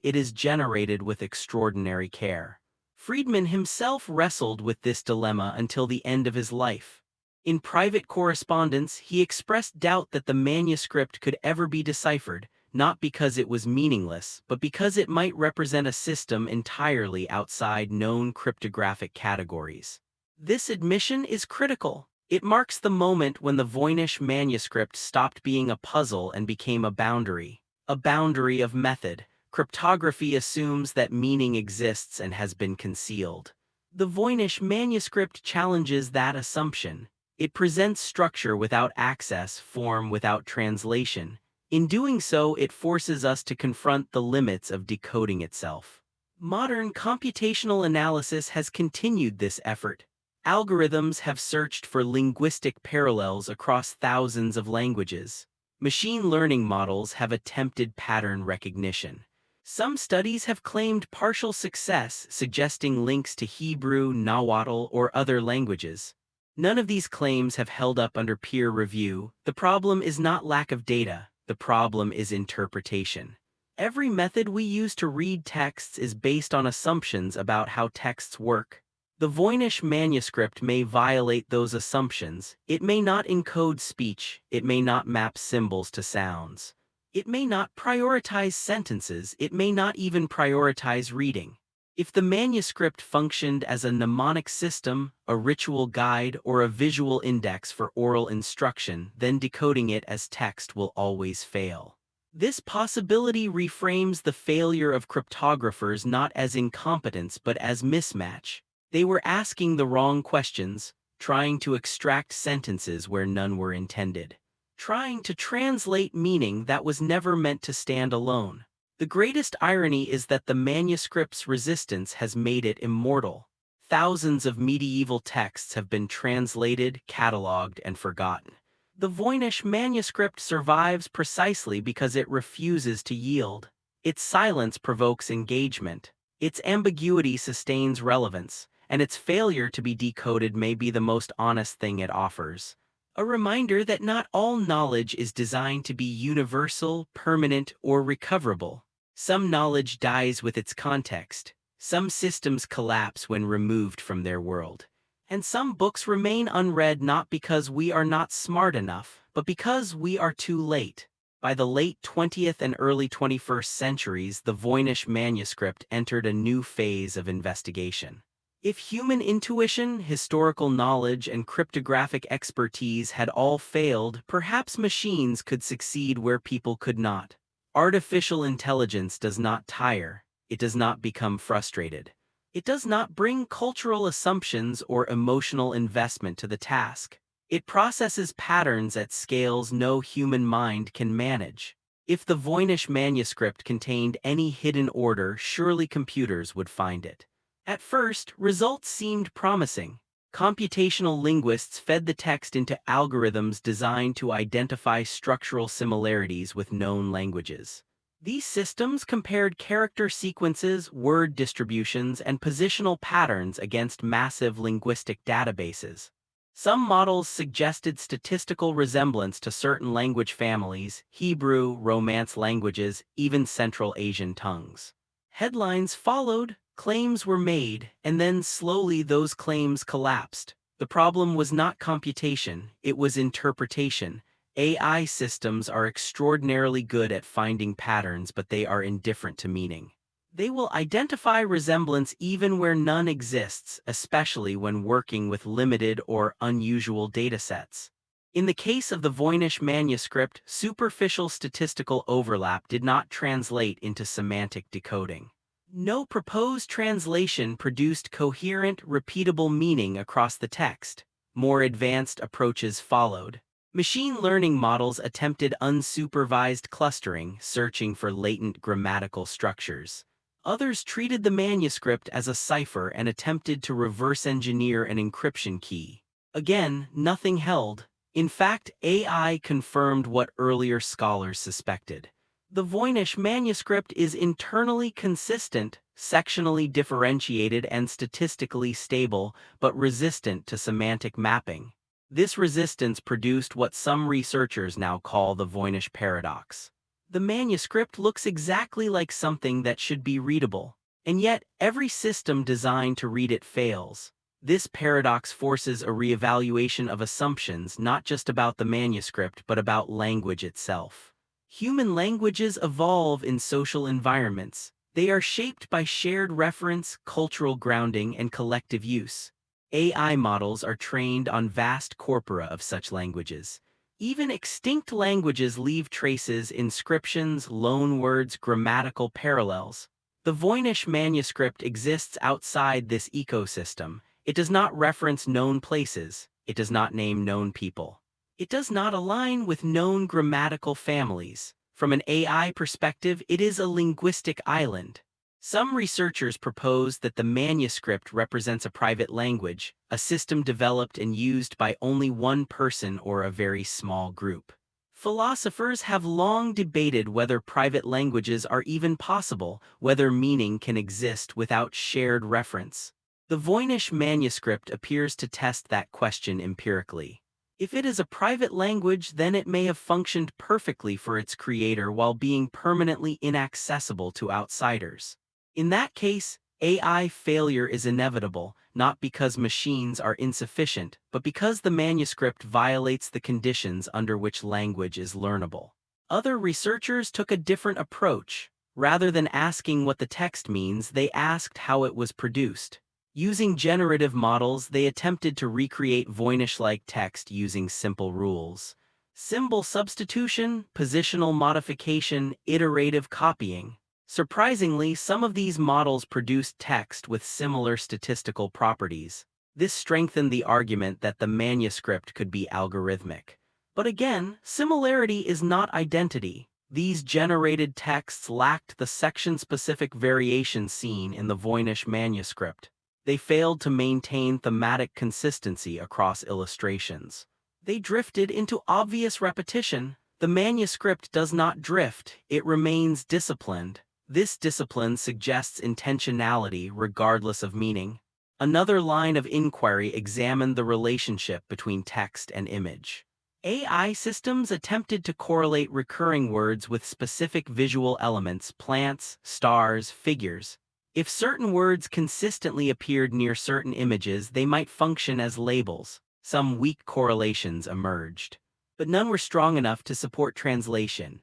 with extraordinary care. Friedman himself wrestled with this dilemma until the end of his life. In private correspondence, he expressed doubt that the manuscript could ever be deciphered, not because it was meaningless, but because it might represent a system entirely outside known cryptographic categories. This admission is critical. It marks the moment when the Voynich manuscript stopped being a puzzle and became a boundary of method. Cryptography assumes that meaning exists and has been concealed. The Voynich manuscript challenges that assumption. It presents structure without access, form without translation. In doing so, it forces us to confront the limits of decoding itself. Modern computational analysis has continued this effort. Algorithms have searched for linguistic parallels across thousands of languages. Machine learning models have attempted pattern recognition. Some studies have claimed partial success, suggesting links to Hebrew, Nahuatl, or other languages. None of these claims have held up under peer review. The problem is not lack of data. The problem is interpretation. Every method we use to read texts is based on assumptions about how texts work. The Voynich manuscript may violate those assumptions. It may not encode speech. It may not map symbols to sounds. It may not prioritize sentences. It may not even prioritize reading. If the manuscript functioned as a mnemonic system, a ritual guide, or a visual index for oral instruction, then decoding it as text will always fail. This possibility reframes the failure of cryptographers not as incompetence but as mismatch. They were asking the wrong questions, trying to extract sentences where none were intended, trying to translate meaning that was never meant to stand alone. The greatest irony is that the manuscript's resistance has made it immortal. Thousands of medieval texts have been translated, catalogued, and forgotten. The Voynich manuscript survives precisely because it refuses to yield. Its silence provokes engagement. Its ambiguity sustains relevance, and its failure to be decoded may be the most honest thing it offers. A reminder that not all knowledge is designed to be universal, permanent, or recoverable. Some knowledge dies with its context. Some systems collapse when removed from their world. And some books remain unread not because we are not smart enough, but because we are too late. By the late 20th and early 21st centuries, the Voynich manuscript entered a new phase of investigation. If human intuition, historical knowledge, and cryptographic expertise had all failed, perhaps machines could succeed where people could not. Artificial intelligence does not tire. It does not become frustrated. It does not bring cultural assumptions or emotional investment to the task. It processes patterns at scales no human mind can manage. If the Voynich manuscript contained any hidden order, surely computers would find it. At first, results seemed promising. Computational linguists fed the text into algorithms designed to identify structural similarities with known languages. These systems compared character sequences, word distributions, and positional patterns against massive linguistic databases. Some models suggested statistical resemblance to certain language families, Hebrew, Romance languages, even Central Asian tongues. Headlines followed, claims were made, and then slowly those claims collapsed. The problem was not computation, it was interpretation. AI systems are extraordinarily good at finding patterns, but they are indifferent to meaning. They will identify resemblance even where none exists, especially when working with limited or unusual datasets. In the case of the Voynich manuscript, superficial statistical overlap did not translate into semantic decoding. No proposed translation produced coherent, repeatable meaning across the text. More advanced approaches followed. Machine learning models attempted unsupervised clustering, searching for latent grammatical structures. Others treated the manuscript as a cipher and attempted to reverse engineer an encryption key. Again, nothing held. In fact, AI confirmed what earlier scholars suspected. The Voynich manuscript is internally consistent, sectionally differentiated and statistically stable, but resistant to semantic mapping. This resistance produced what some researchers now call the Voynich paradox. The manuscript looks exactly like something that should be readable, and yet every system designed to read it fails. This paradox forces a reevaluation of assumptions not just about the manuscript but about language itself. Human languages evolve in social environments. They are shaped by shared reference, cultural grounding, and collective use. AI models are trained on vast corpora of such languages. Even extinct languages leave traces, inscriptions, loanwords, grammatical parallels. The Voynich manuscript exists outside this ecosystem. It does not reference known places. It does not name known people. It does not align with known grammatical families. From an AI perspective, it is a linguistic island. Some researchers propose that the manuscript represents a private language, a system developed and used by only one person or a very small group. Philosophers have long debated whether private languages are even possible, whether meaning can exist without shared reference. The Voynich manuscript appears to test that question empirically. If it is a private language, then it may have functioned perfectly for its creator while being permanently inaccessible to outsiders. In that case, AI failure is inevitable, not because machines are insufficient, but because the manuscript violates the conditions under which language is learnable. Other researchers took a different approach. Rather than asking what the text means, they asked how it was produced. Using generative models, they attempted to recreate Voynich-like text using simple rules. Symbol substitution, positional modification, iterative copying. Surprisingly, some of these models produced text with similar statistical properties. This strengthened the argument that the manuscript could be algorithmic. But again, similarity is not identity. These generated texts lacked the section-specific variation seen in the Voynich manuscript. They failed to maintain thematic consistency across illustrations. They drifted into obvious repetition. The manuscript does not drift, it remains disciplined. This discipline suggests intentionality regardless of meaning. Another line of inquiry examined the relationship between text and image. AI systems attempted to correlate recurring words with specific visual elements, plants, stars, figures. If certain words consistently appeared near certain images, they might function as labels. Some weak correlations emerged, but none were strong enough to support translation.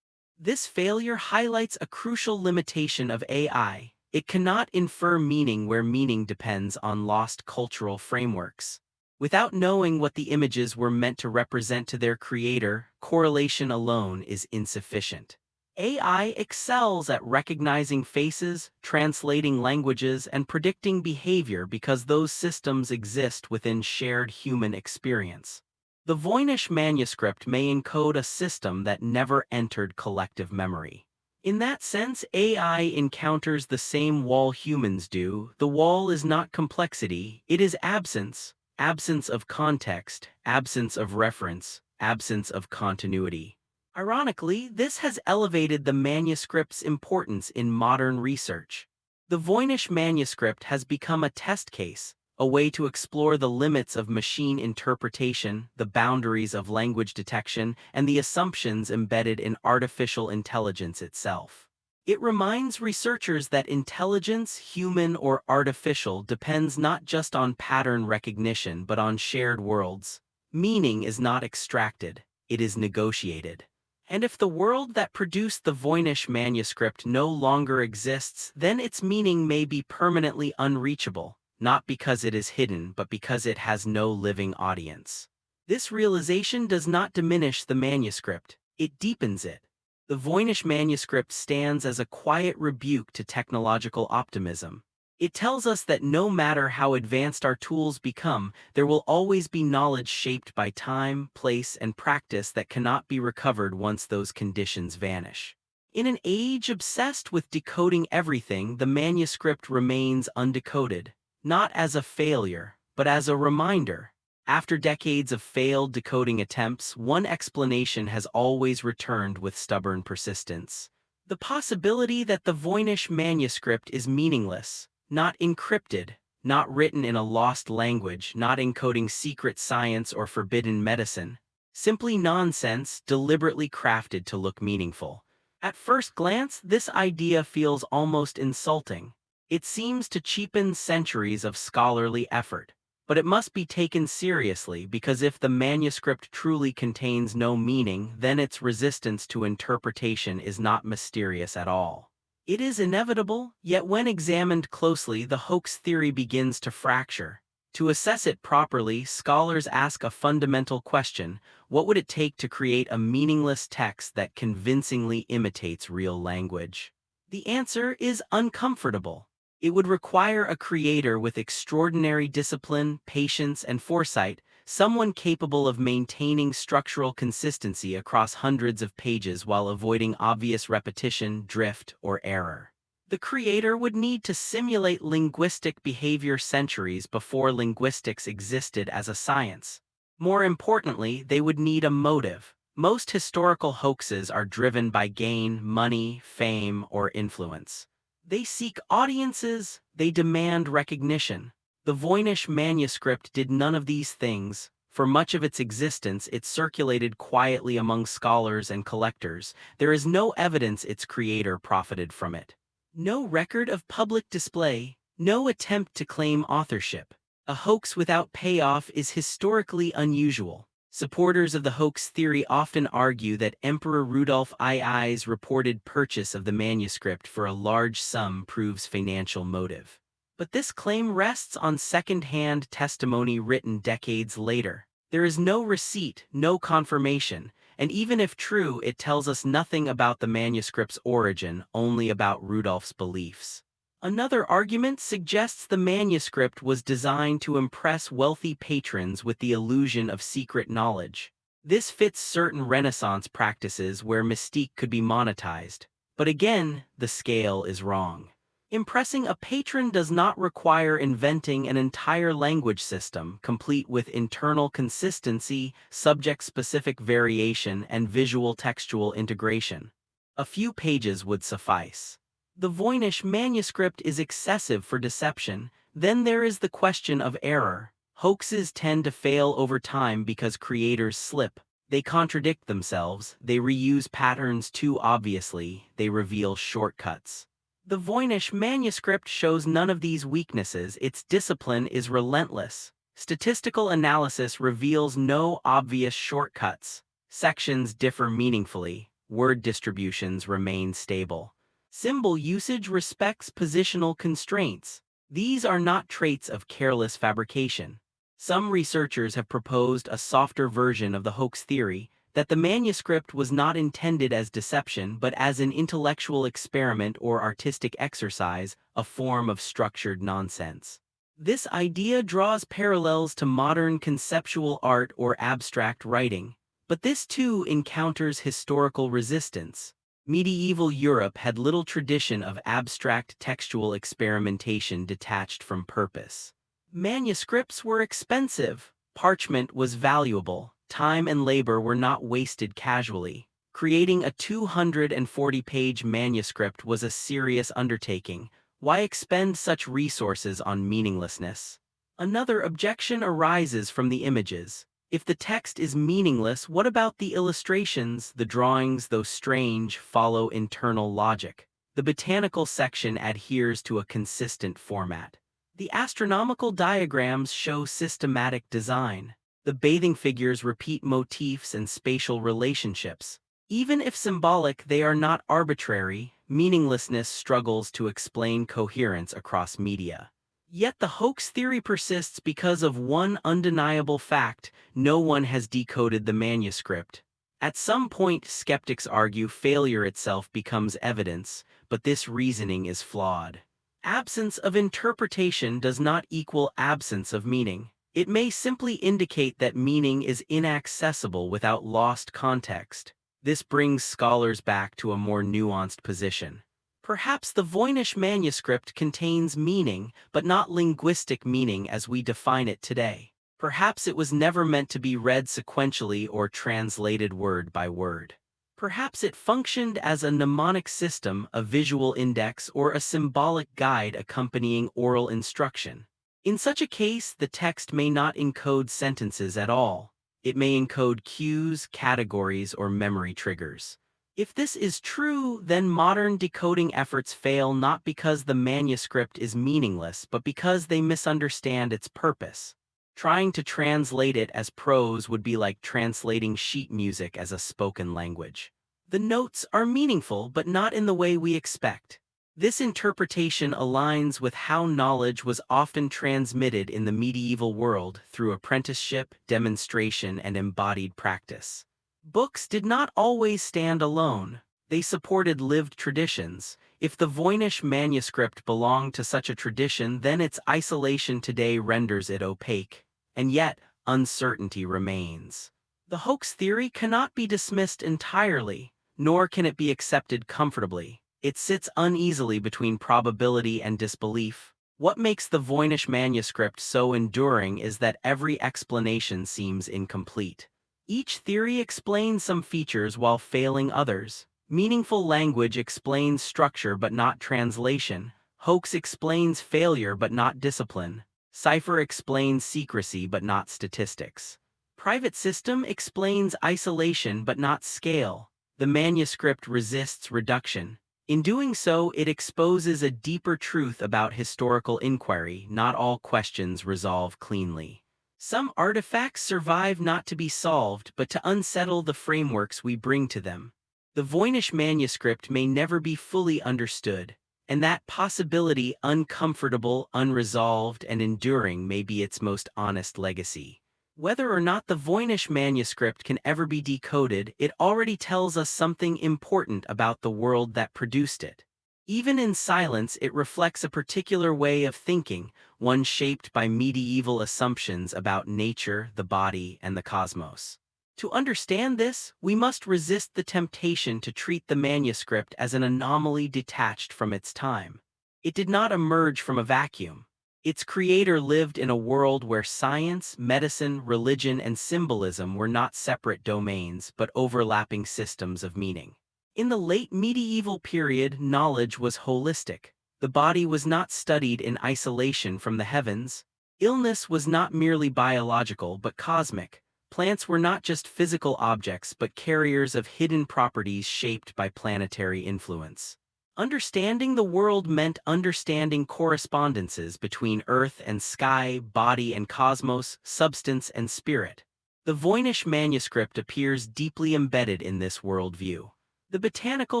This failure highlights a crucial limitation of AI. It cannot infer meaning where meaning depends on lost cultural frameworks. Without knowing what the images were meant to represent to their creator, correlation alone is insufficient. AI excels at recognizing faces, translating languages, and predicting behavior because those systems exist within shared human experience. The Voynich manuscript may encode a system that never entered collective memory. In that sense, AI encounters the same wall humans do. The wall is not complexity, it is absence. Absence of context, absence of reference, absence of continuity. Ironically, this has elevated the manuscript's importance in modern research. The Voynich manuscript has become a test case, a way to explore the limits of machine interpretation, the boundaries of language detection, and the assumptions embedded in artificial intelligence itself. It reminds researchers that intelligence, human or artificial, depends not just on pattern recognition but on shared worlds. Meaning is not extracted, it is negotiated. And if the world that produced the Voynich manuscript no longer exists, then its meaning may be permanently unreachable, not because it is hidden but because it has no living audience. This realization does not diminish the manuscript, it deepens it. The Voynich manuscript stands as a quiet rebuke to technological optimism. It tells us that no matter how advanced our tools become, there will always be knowledge shaped by time, place, and practice that cannot be recovered once those conditions vanish. In an age obsessed with decoding everything, the manuscript remains undecoded, not as a failure, but as a reminder. After decades of failed decoding attempts, one explanation has always returned with stubborn persistence. The possibility that the Voynich manuscript is meaningless, not encrypted, not written in a lost language, not encoding secret science or forbidden medicine. Simply nonsense, deliberately crafted to look meaningful. At first glance, this idea feels almost insulting. It seems to cheapen centuries of scholarly effort. But it must be taken seriously because if the manuscript truly contains no meaning, then its resistance to interpretation is not mysterious at all. It is inevitable, yet when examined closely, the hoax theory begins to fracture. To assess it properly, scholars ask a fundamental question: what would it take to create a meaningless text that convincingly imitates real language? The answer is uncomfortable. It would require a creator with extraordinary discipline, patience, and foresight, someone capable of maintaining structural consistency across hundreds of pages while avoiding obvious repetition, drift, or error. The creator would need to simulate linguistic behavior centuries before linguistics existed as a science. More importantly, they would need a motive. Most historical hoaxes are driven by gain, money, fame, or influence. They seek audiences, they demand recognition. The Voynich manuscript did none of these things. For much of its existence, it circulated quietly among scholars and collectors. There is no evidence its creator profited from it. No record of public display, no attempt to claim authorship. A hoax without payoff is historically unusual. Supporters of the hoax theory often argue that Emperor Rudolf II's reported purchase of the manuscript for a large sum proves financial motive. But this claim rests on second-hand testimony written decades later. There is no receipt, no confirmation, and even if true, it tells us nothing about the manuscript's origin, only about Rudolf's beliefs. Another argument suggests the manuscript was designed to impress wealthy patrons with the illusion of secret knowledge. This fits certain Renaissance practices where mystique could be monetized. But again, the scale is wrong. Impressing a patron does not require inventing an entire language system, complete with internal consistency, subject-specific variation, and visual textual integration. A few pages would suffice. The Voynich manuscript is excessive for deception. Then there is the question of error. Hoaxes tend to fail over time because creators slip. They contradict themselves, they reuse patterns too obviously, they reveal shortcuts. The Voynich manuscript shows none of these weaknesses. Its discipline is relentless. Statistical analysis reveals no obvious shortcuts. Sections differ meaningfully. Word distributions remain stable. Symbol usage respects positional constraints. These are not traits of careless fabrication. Some researchers have proposed a softer version of the hoax theory, that the manuscript was not intended as deception but as an intellectual experiment or artistic exercise, a form of structured nonsense. This idea draws parallels to modern conceptual art or abstract writing, but this too encounters historical resistance. Medieval Europe had little tradition of abstract textual experimentation detached from purpose. Manuscripts were expensive, parchment was valuable, time and labor were not wasted casually. Creating a 240-page manuscript was a serious undertaking. Why expend such resources on meaninglessness? Another objection arises from the images. If the text is meaningless, what about the illustrations? The drawings, though strange, follow internal logic. The botanical section adheres to a consistent format. The astronomical diagrams show systematic design. The bathing figures repeat motifs and spatial relationships. Even if symbolic, they are not arbitrary. Meaninglessness struggles to explain coherence across media. Yet the hoax theory persists because of one undeniable fact: no one has decoded the manuscript. At some point, skeptics argue failure itself becomes evidence, but this reasoning is flawed. Absence of interpretation does not equal absence of meaning. It may simply indicate that meaning is inaccessible without lost context. This brings scholars back to a more nuanced position. Perhaps the Voynich manuscript contains meaning, but not linguistic meaning as we define it today. Perhaps it was never meant to be read sequentially or translated word by word. Perhaps it functioned as a mnemonic system, a visual index, or a symbolic guide accompanying oral instruction. In such a case, the text may not encode sentences at all. It may encode cues, categories, or memory triggers. If this is true, then modern decoding efforts fail not because the manuscript is meaningless, but because they misunderstand its purpose. Trying to translate it as prose would be like translating sheet music as a spoken language. The notes are meaningful, but not in the way we expect. This interpretation aligns with how knowledge was often transmitted in the medieval world through apprenticeship, demonstration, and embodied practice. Books did not always stand alone. They supported lived traditions. If the Voynich manuscript belonged to such a tradition, then its isolation today renders it opaque. And yet, uncertainty remains. The hoax theory cannot be dismissed entirely, nor can it be accepted comfortably. It sits uneasily between probability and disbelief. What makes the Voynich manuscript so enduring is that every explanation seems incomplete. Each theory explains some features while failing others. Meaningful language explains structure but not translation. Hoax explains failure but not discipline. Cipher explains secrecy but not statistics. Private system explains isolation but not scale. The manuscript resists reduction. In doing so, it exposes a deeper truth about historical inquiry: not all questions resolve cleanly. Some artifacts survive not to be solved, but to unsettle the frameworks we bring to them. The Voynich manuscript may never be fully understood, and that possibility, uncomfortable, unresolved, and enduring, may be its most honest legacy. Whether or not the Voynich manuscript can ever be decoded, it already tells us something important about the world that produced it. Even in silence, it reflects a particular way of thinking, one shaped by medieval assumptions about nature, the body, and the cosmos. To understand this, we must resist the temptation to treat the manuscript as an anomaly detached from its time. It did not emerge from a vacuum. Its creator lived in a world where science, medicine, religion, and symbolism were not separate domains but overlapping systems of meaning. In the late medieval period, knowledge was holistic. The body was not studied in isolation from the heavens. Illness was not merely biological but cosmic. Plants were not just physical objects but carriers of hidden properties shaped by planetary influence. Understanding the world meant understanding correspondences between earth and sky, body and cosmos, substance and spirit. The Voynich manuscript appears deeply embedded in this worldview. The botanical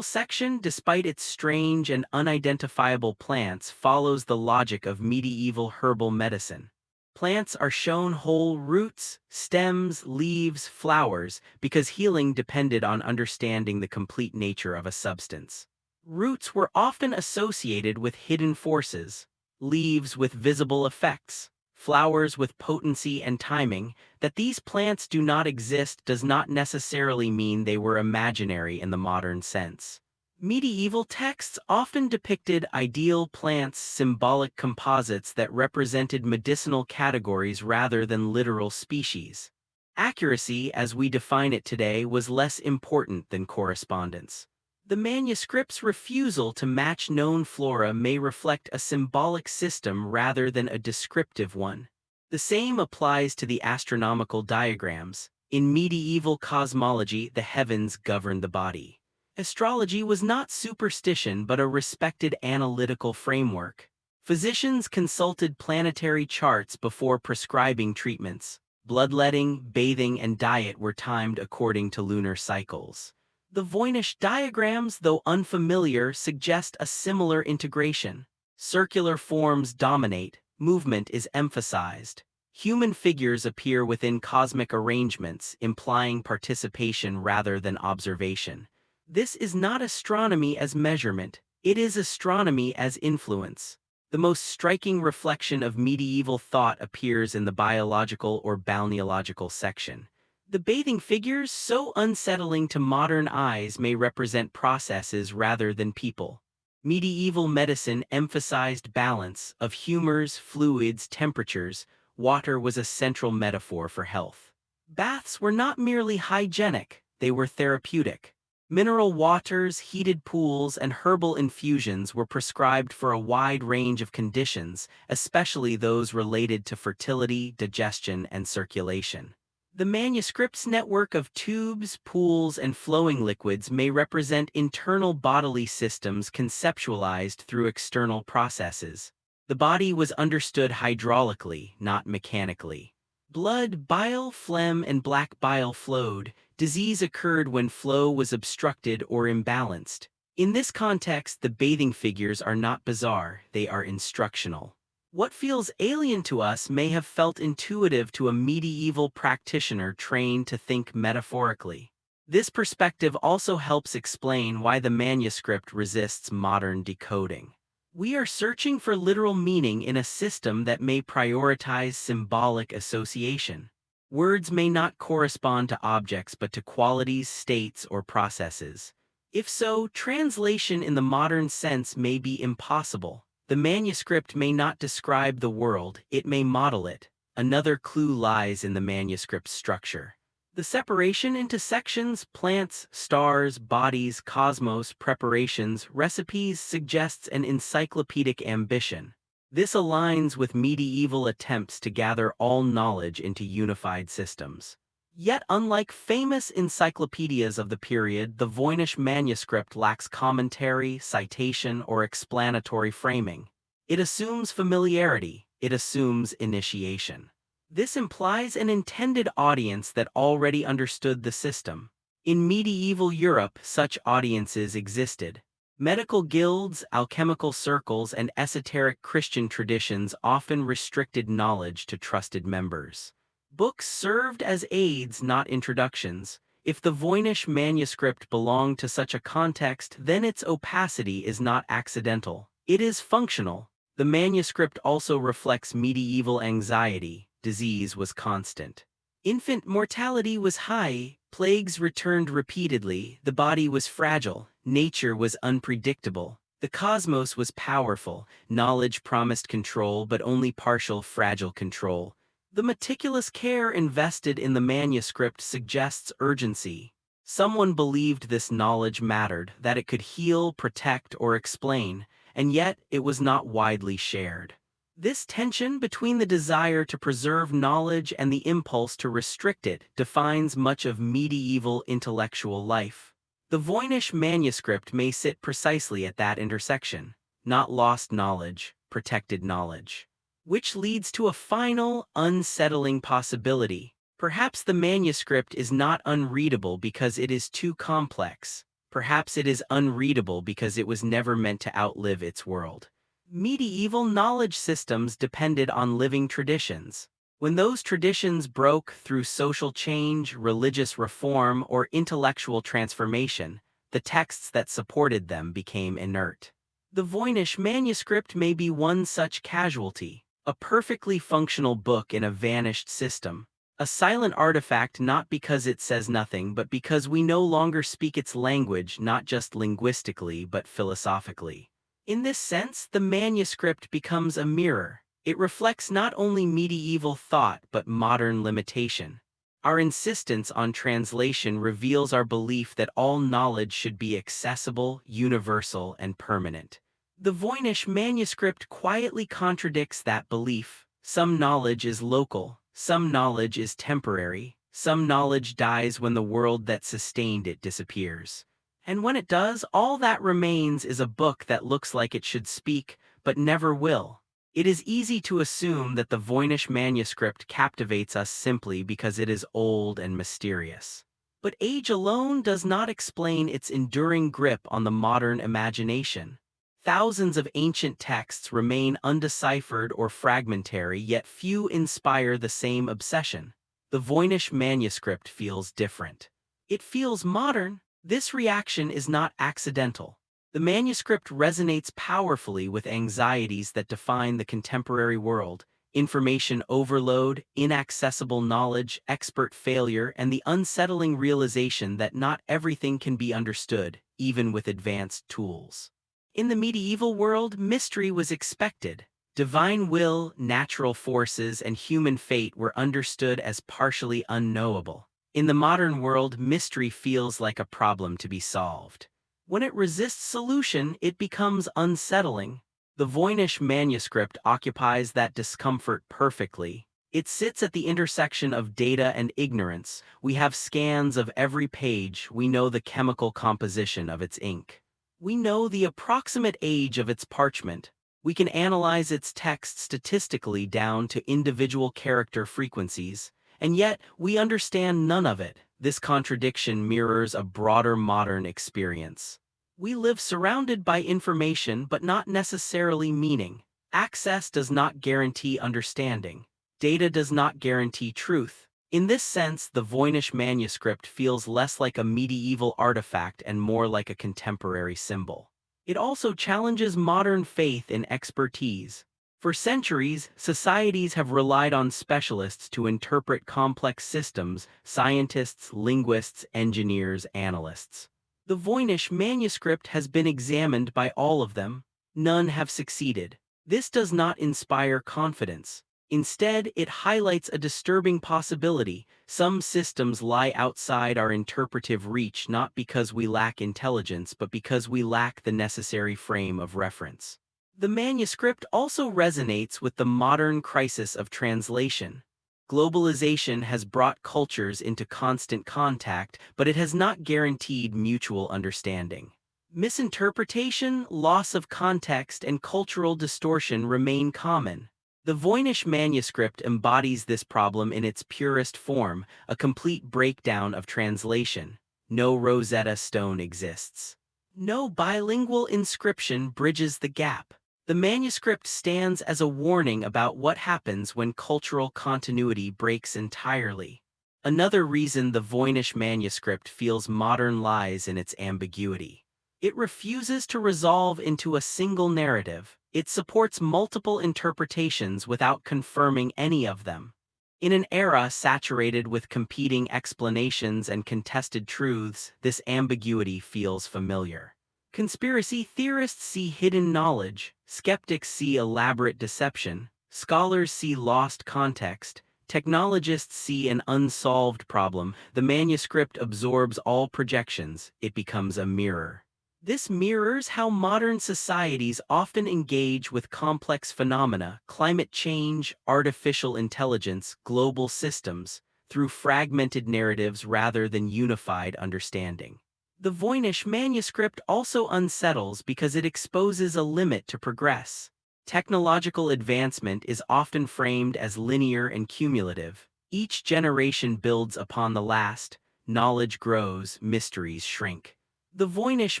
section, despite its strange and unidentifiable plants, follows the logic of medieval herbal medicine. Plants are shown whole: roots, stems, leaves, flowers, because healing depended on understanding the complete nature of a substance. Roots were often associated with hidden forces, leaves with visible effects, flowers with potency and timing. That these plants do not exist does not necessarily mean they were imaginary in the modern sense. Medieval texts often depicted ideal plants, symbolic composites that represented medicinal categories rather than literal species. Accuracy, as we define it today, was less important than correspondence. The manuscript's refusal to match known flora may reflect a symbolic system rather than a descriptive one. The same applies to the astronomical diagrams. In medieval cosmology, the heavens governed the body. Astrology was not superstition but a respected analytical framework. Physicians consulted planetary charts before prescribing treatments. Bloodletting, bathing, and diet were timed according to lunar cycles. The Voynich diagrams, though unfamiliar, suggest a similar integration. Circular forms dominate, movement is emphasized. Human figures appear within cosmic arrangements, implying participation rather than observation. This is not astronomy as measurement, it is astronomy as influence. The most striking reflection of medieval thought appears in the biological or balneological section. The bathing figures, so unsettling to modern eyes, may represent processes rather than people. Medieval medicine emphasized balance of humors, fluids, temperatures. Water was a central metaphor for health. Baths were not merely hygienic, they were therapeutic. Mineral waters, heated pools, and herbal infusions were prescribed for a wide range of conditions, especially those related to fertility, digestion, and circulation. The manuscript's network of tubes, pools, and flowing liquids may represent internal bodily systems conceptualized through external processes. The body was understood hydraulically, not mechanically. Blood, bile, phlegm, and black bile flowed. Disease occurred when flow was obstructed or imbalanced. In this context, the bathing figures are not bizarre, they are instructional. What feels alien to us may have felt intuitive to a medieval practitioner trained to think metaphorically. This perspective also helps explain why the manuscript resists modern decoding. We are searching for literal meaning in a system that may prioritize symbolic association. Words may not correspond to objects but to qualities, states, or processes. If so, translation in the modern sense may be impossible. The manuscript may not describe the world, it may model it. Another clue lies in the manuscript's structure. The separation into sections, plants, stars, bodies, cosmos, preparations, recipes suggests an encyclopedic ambition. This aligns with medieval attempts to gather all knowledge into unified systems. Yet, unlike famous encyclopedias of the period, the Voynich manuscript lacks commentary, citation, or explanatory framing. It assumes familiarity, it assumes initiation. This implies an intended audience that already understood the system. In medieval Europe, such audiences existed. Medical guilds, alchemical circles, and esoteric Christian traditions often restricted knowledge to trusted members. Books served as aids, not introductions. If the Voynich manuscript belonged to such a context, then its opacity is not accidental. It is functional. The manuscript also reflects medieval anxiety. Disease was constant. Infant mortality was high, plagues returned repeatedly, the body was fragile, nature was unpredictable. The cosmos was powerful, knowledge promised control but only partial, fragile control. The meticulous care invested in the manuscript suggests urgency. Someone believed this knowledge mattered, that it could heal, protect, or explain, and yet it was not widely shared. This tension between the desire to preserve knowledge and the impulse to restrict it defines much of medieval intellectual life. The Voynich manuscript may sit precisely at that intersection, not lost knowledge, protected knowledge. Which leads to a final, unsettling possibility. Perhaps the manuscript is not unreadable because it is too complex. Perhaps it is unreadable because it was never meant to outlive its world. Medieval knowledge systems depended on living traditions. When those traditions broke through social change, religious reform, or intellectual transformation, the texts that supported them became inert. The Voynich manuscript may be one such casualty. A perfectly functional book in a vanished system. A silent artifact not because it says nothing but because we no longer speak its language, not just linguistically but philosophically. In this sense, the manuscript becomes a mirror. It reflects not only medieval thought but modern limitation. Our insistence on translation reveals our belief that all knowledge should be accessible, universal, and permanent. The Voynich manuscript quietly contradicts that belief. Some knowledge is local, some knowledge is temporary, some knowledge dies when the world that sustained it disappears. And when it does, all that remains is a book that looks like it should speak, but never will. It is easy to assume that the Voynich manuscript captivates us simply because it is old and mysterious. But age alone does not explain its enduring grip on the modern imagination. Thousands of ancient texts remain undeciphered or fragmentary, yet few inspire the same obsession. The Voynich Manuscript feels different. It feels modern. This reaction is not accidental. The manuscript resonates powerfully with anxieties that define the contemporary world: information overload, inaccessible knowledge, expert failure, and the unsettling realization that not everything can be understood, even with advanced tools. In the medieval world, mystery was expected. Divine will, natural forces, and human fate were understood as partially unknowable. In the modern world, mystery feels like a problem to be solved. When it resists solution, it becomes unsettling. The Voynich Manuscript occupies that discomfort perfectly. It sits at the intersection of data and ignorance. We have scans of every page. We know the chemical composition of its ink. We know the approximate age of its parchment. We can analyze its text statistically down to individual character frequencies, and yet we understand none of it. This contradiction mirrors a broader modern experience. We live surrounded by information but not necessarily meaning. Access does not guarantee understanding. Data does not guarantee truth. In this sense, the Voynich Manuscript feels less like a medieval artifact and more like a contemporary symbol. It also challenges modern faith in expertise. For centuries, societies have relied on specialists to interpret complex systems: scientists, linguists, engineers, analysts. The Voynich Manuscript has been examined by all of them. None have succeeded. This does not inspire confidence. Instead, it highlights a disturbing possibility. Some systems lie outside our interpretive reach, not because we lack intelligence, but because we lack the necessary frame of reference. The manuscript also resonates with the modern crisis of translation. Globalization has brought cultures into constant contact, but it has not guaranteed mutual understanding. Misinterpretation, loss of context, and cultural distortion remain common. The Voynich Manuscript embodies this problem in its purest form: a complete breakdown of translation. No Rosetta Stone exists. No bilingual inscription bridges the gap. The manuscript stands as a warning about what happens when cultural continuity breaks entirely. Another reason the Voynich Manuscript feels modern lies in its ambiguity. It refuses to resolve into a single narrative. It supports multiple interpretations without confirming any of them. In an era saturated with competing explanations and contested truths, this ambiguity feels familiar. Conspiracy theorists see hidden knowledge, skeptics see elaborate deception, scholars see lost context, technologists see an unsolved problem. The manuscript absorbs all projections. It becomes a mirror. This mirrors how modern societies often engage with complex phenomena: climate change, artificial intelligence, global systems, through fragmented narratives rather than unified understanding. The Voynich Manuscript also unsettles because it exposes a limit to progress. Technological advancement is often framed as linear and cumulative. Each generation builds upon the last, knowledge grows, mysteries shrink. The Voynich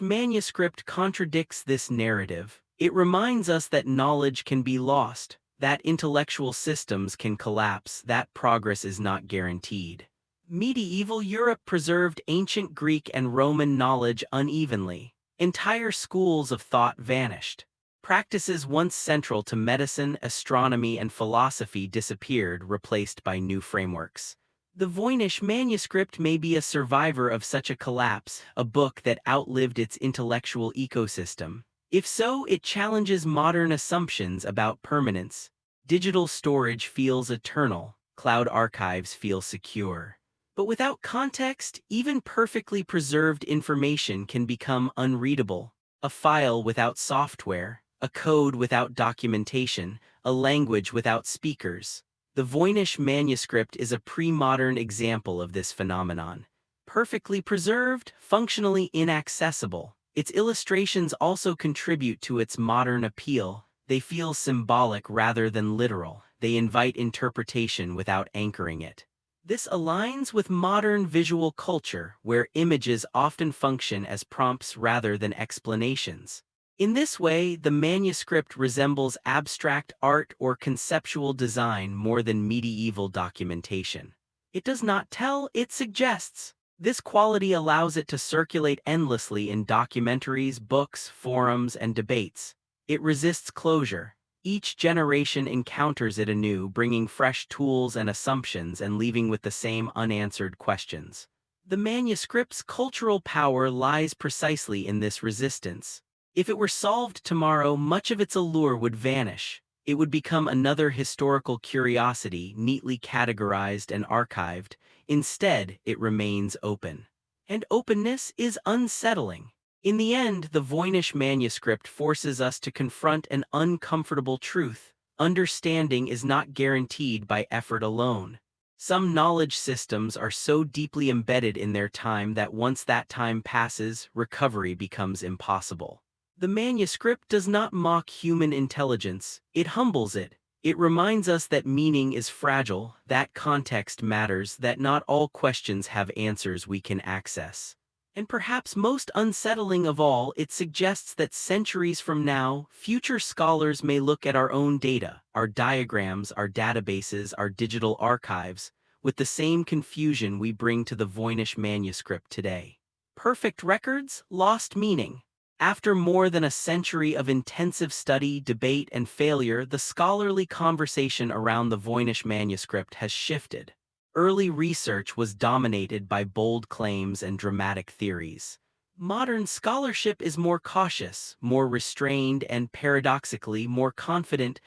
Manuscript contradicts this narrative. It reminds us that knowledge can be lost, that intellectual systems can collapse, that progress is not guaranteed. Medieval Europe preserved ancient Greek and Roman knowledge unevenly. Entire schools of thought vanished. Practices once central to medicine, astronomy, and philosophy disappeared, replaced by new frameworks. The Voynich Manuscript may be a survivor of such a collapse, a book that outlived its intellectual ecosystem. If so, it challenges modern assumptions about permanence. Digital storage feels eternal, cloud archives feel secure. But without context, even perfectly preserved information can become unreadable. A file without software, a code without documentation, a language without speakers. The Voynich Manuscript is a pre-modern example of this phenomenon. Perfectly preserved, functionally inaccessible. Its illustrations also contribute to its modern appeal. They feel symbolic rather than literal. They invite interpretation without anchoring it. This aligns with modern visual culture, where images often function as prompts rather than explanations. In this way, the manuscript resembles abstract art or conceptual design more than medieval documentation. It does not tell, it suggests. This quality allows it to circulate endlessly in documentaries, books, forums, and debates. It resists closure. Each generation encounters it anew, bringing fresh tools and assumptions and leaving with the same unanswered questions. The manuscript's cultural power lies precisely in this resistance. If it were solved tomorrow, much of its allure would vanish. It would become another historical curiosity, neatly categorized and archived. Instead, it remains open. And openness is unsettling. In the end, the Voynich Manuscript forces us to confront an uncomfortable truth. Understanding is not guaranteed by effort alone. Some knowledge systems are so deeply embedded in their time that once that time passes, recovery becomes impossible. The manuscript does not mock human intelligence, it humbles it. It reminds us that meaning is fragile, that context matters, that not all questions have answers we can access. And perhaps most unsettling of all, it suggests that centuries from now, future scholars may look at our own data, our diagrams, our databases, our digital archives, with the same confusion we bring to the Voynich manuscript today. Perfect records, lost meaning. After more than a century of intensive study, debate, and failure, the scholarly conversation around the Voynich manuscript has shifted. Early research was dominated by bold claims and dramatic theories. Modern scholarship is more cautious, more restrained, and paradoxically more confident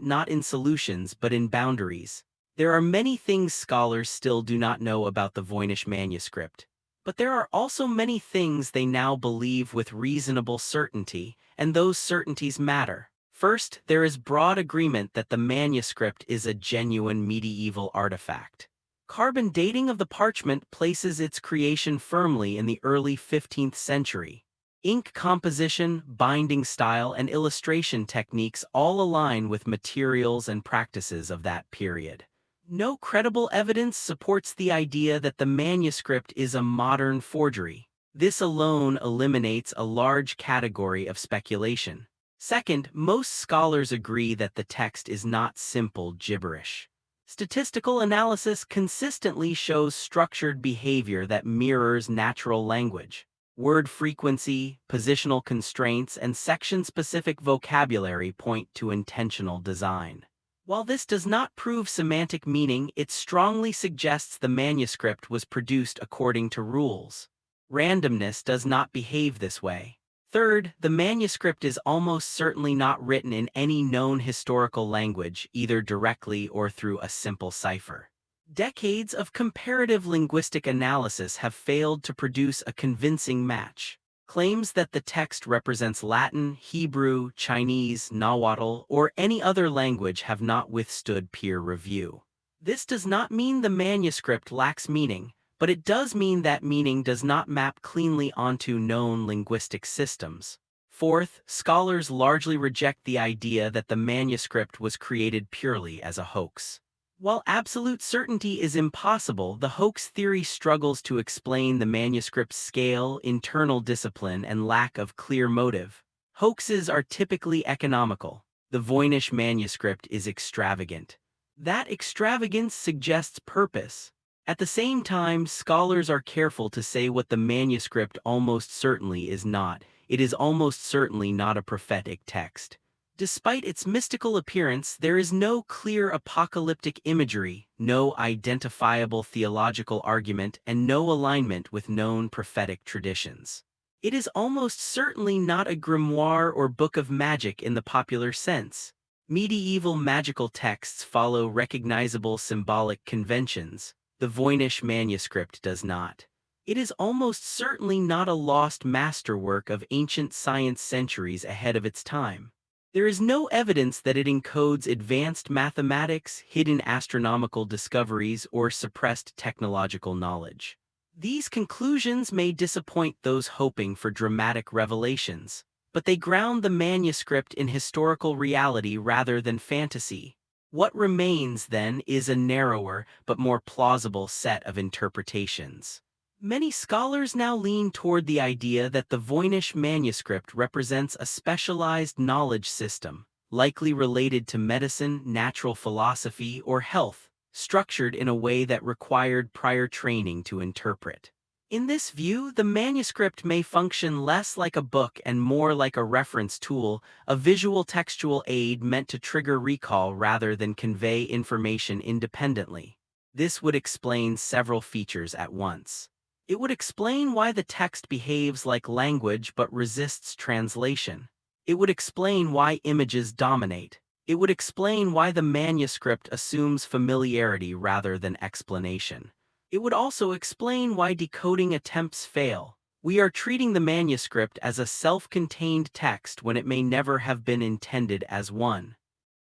not in solutions but in boundaries. There are many things scholars still do not know about the Voynich manuscript. But there are also many things they now believe with reasonable certainty, and those certainties matter. First, there is broad agreement that the manuscript is a genuine medieval artifact. Carbon dating of the parchment places its creation firmly in the early 15th century. Ink composition, binding style, and illustration techniques all align with materials and practices of that period. No credible evidence supports the idea that the manuscript is a modern forgery. This alone eliminates a large category of speculation. Second, most scholars agree that the text is not simple gibberish. Statistical analysis consistently shows structured behavior that mirrors natural language. Word frequency, positional constraints, and section-specific vocabulary point to intentional design. While this does not prove semantic meaning, it strongly suggests the manuscript was produced according to rules. Randomness does not behave this way. Third, the manuscript is almost certainly not written in any known historical language, either directly or through a simple cipher. Decades of comparative linguistic analysis have failed to produce a convincing match. Claims that the text represents Latin, Hebrew, Chinese, Nahuatl, or any other language have not withstood peer review. This does not mean the manuscript lacks meaning, but it does mean that meaning does not map cleanly onto known linguistic systems. Fourth, scholars largely reject the idea that the manuscript was created purely as a hoax. While absolute certainty is impossible, the hoax theory struggles to explain the manuscript's scale, internal discipline, and lack of clear motive. Hoaxes are typically economical. The Voynich manuscript is extravagant. That extravagance suggests purpose. At the same time, scholars are careful to say what the manuscript almost certainly is not. It is almost certainly not a prophetic text. Despite its mystical appearance, there is no clear apocalyptic imagery, no identifiable theological argument, and no alignment with known prophetic traditions. It is almost certainly not a grimoire or book of magic in the popular sense. Medieval magical texts follow recognizable symbolic conventions. The Voynich manuscript does not. It is almost certainly not a lost masterwork of ancient science centuries ahead of its time. There is no evidence that it encodes advanced mathematics, hidden astronomical discoveries, or suppressed technological knowledge. These conclusions may disappoint those hoping for dramatic revelations, but they ground the manuscript in historical reality rather than fantasy. What remains, then, is a narrower but more plausible set of interpretations. Many scholars now lean toward the idea that the Voynich manuscript represents a specialized knowledge system, likely related to medicine, natural philosophy, or health, structured in a way that required prior training to interpret. In this view, the manuscript may function less like a book and more like a reference tool, a visual textual aid meant to trigger recall rather than convey information independently. This would explain several features at once. It would explain why the text behaves like language but resists translation. It would explain why images dominate. It would explain why the manuscript assumes familiarity rather than explanation. It would also explain why decoding attempts fail. We are treating the manuscript as a self-contained text when it may never have been intended as one.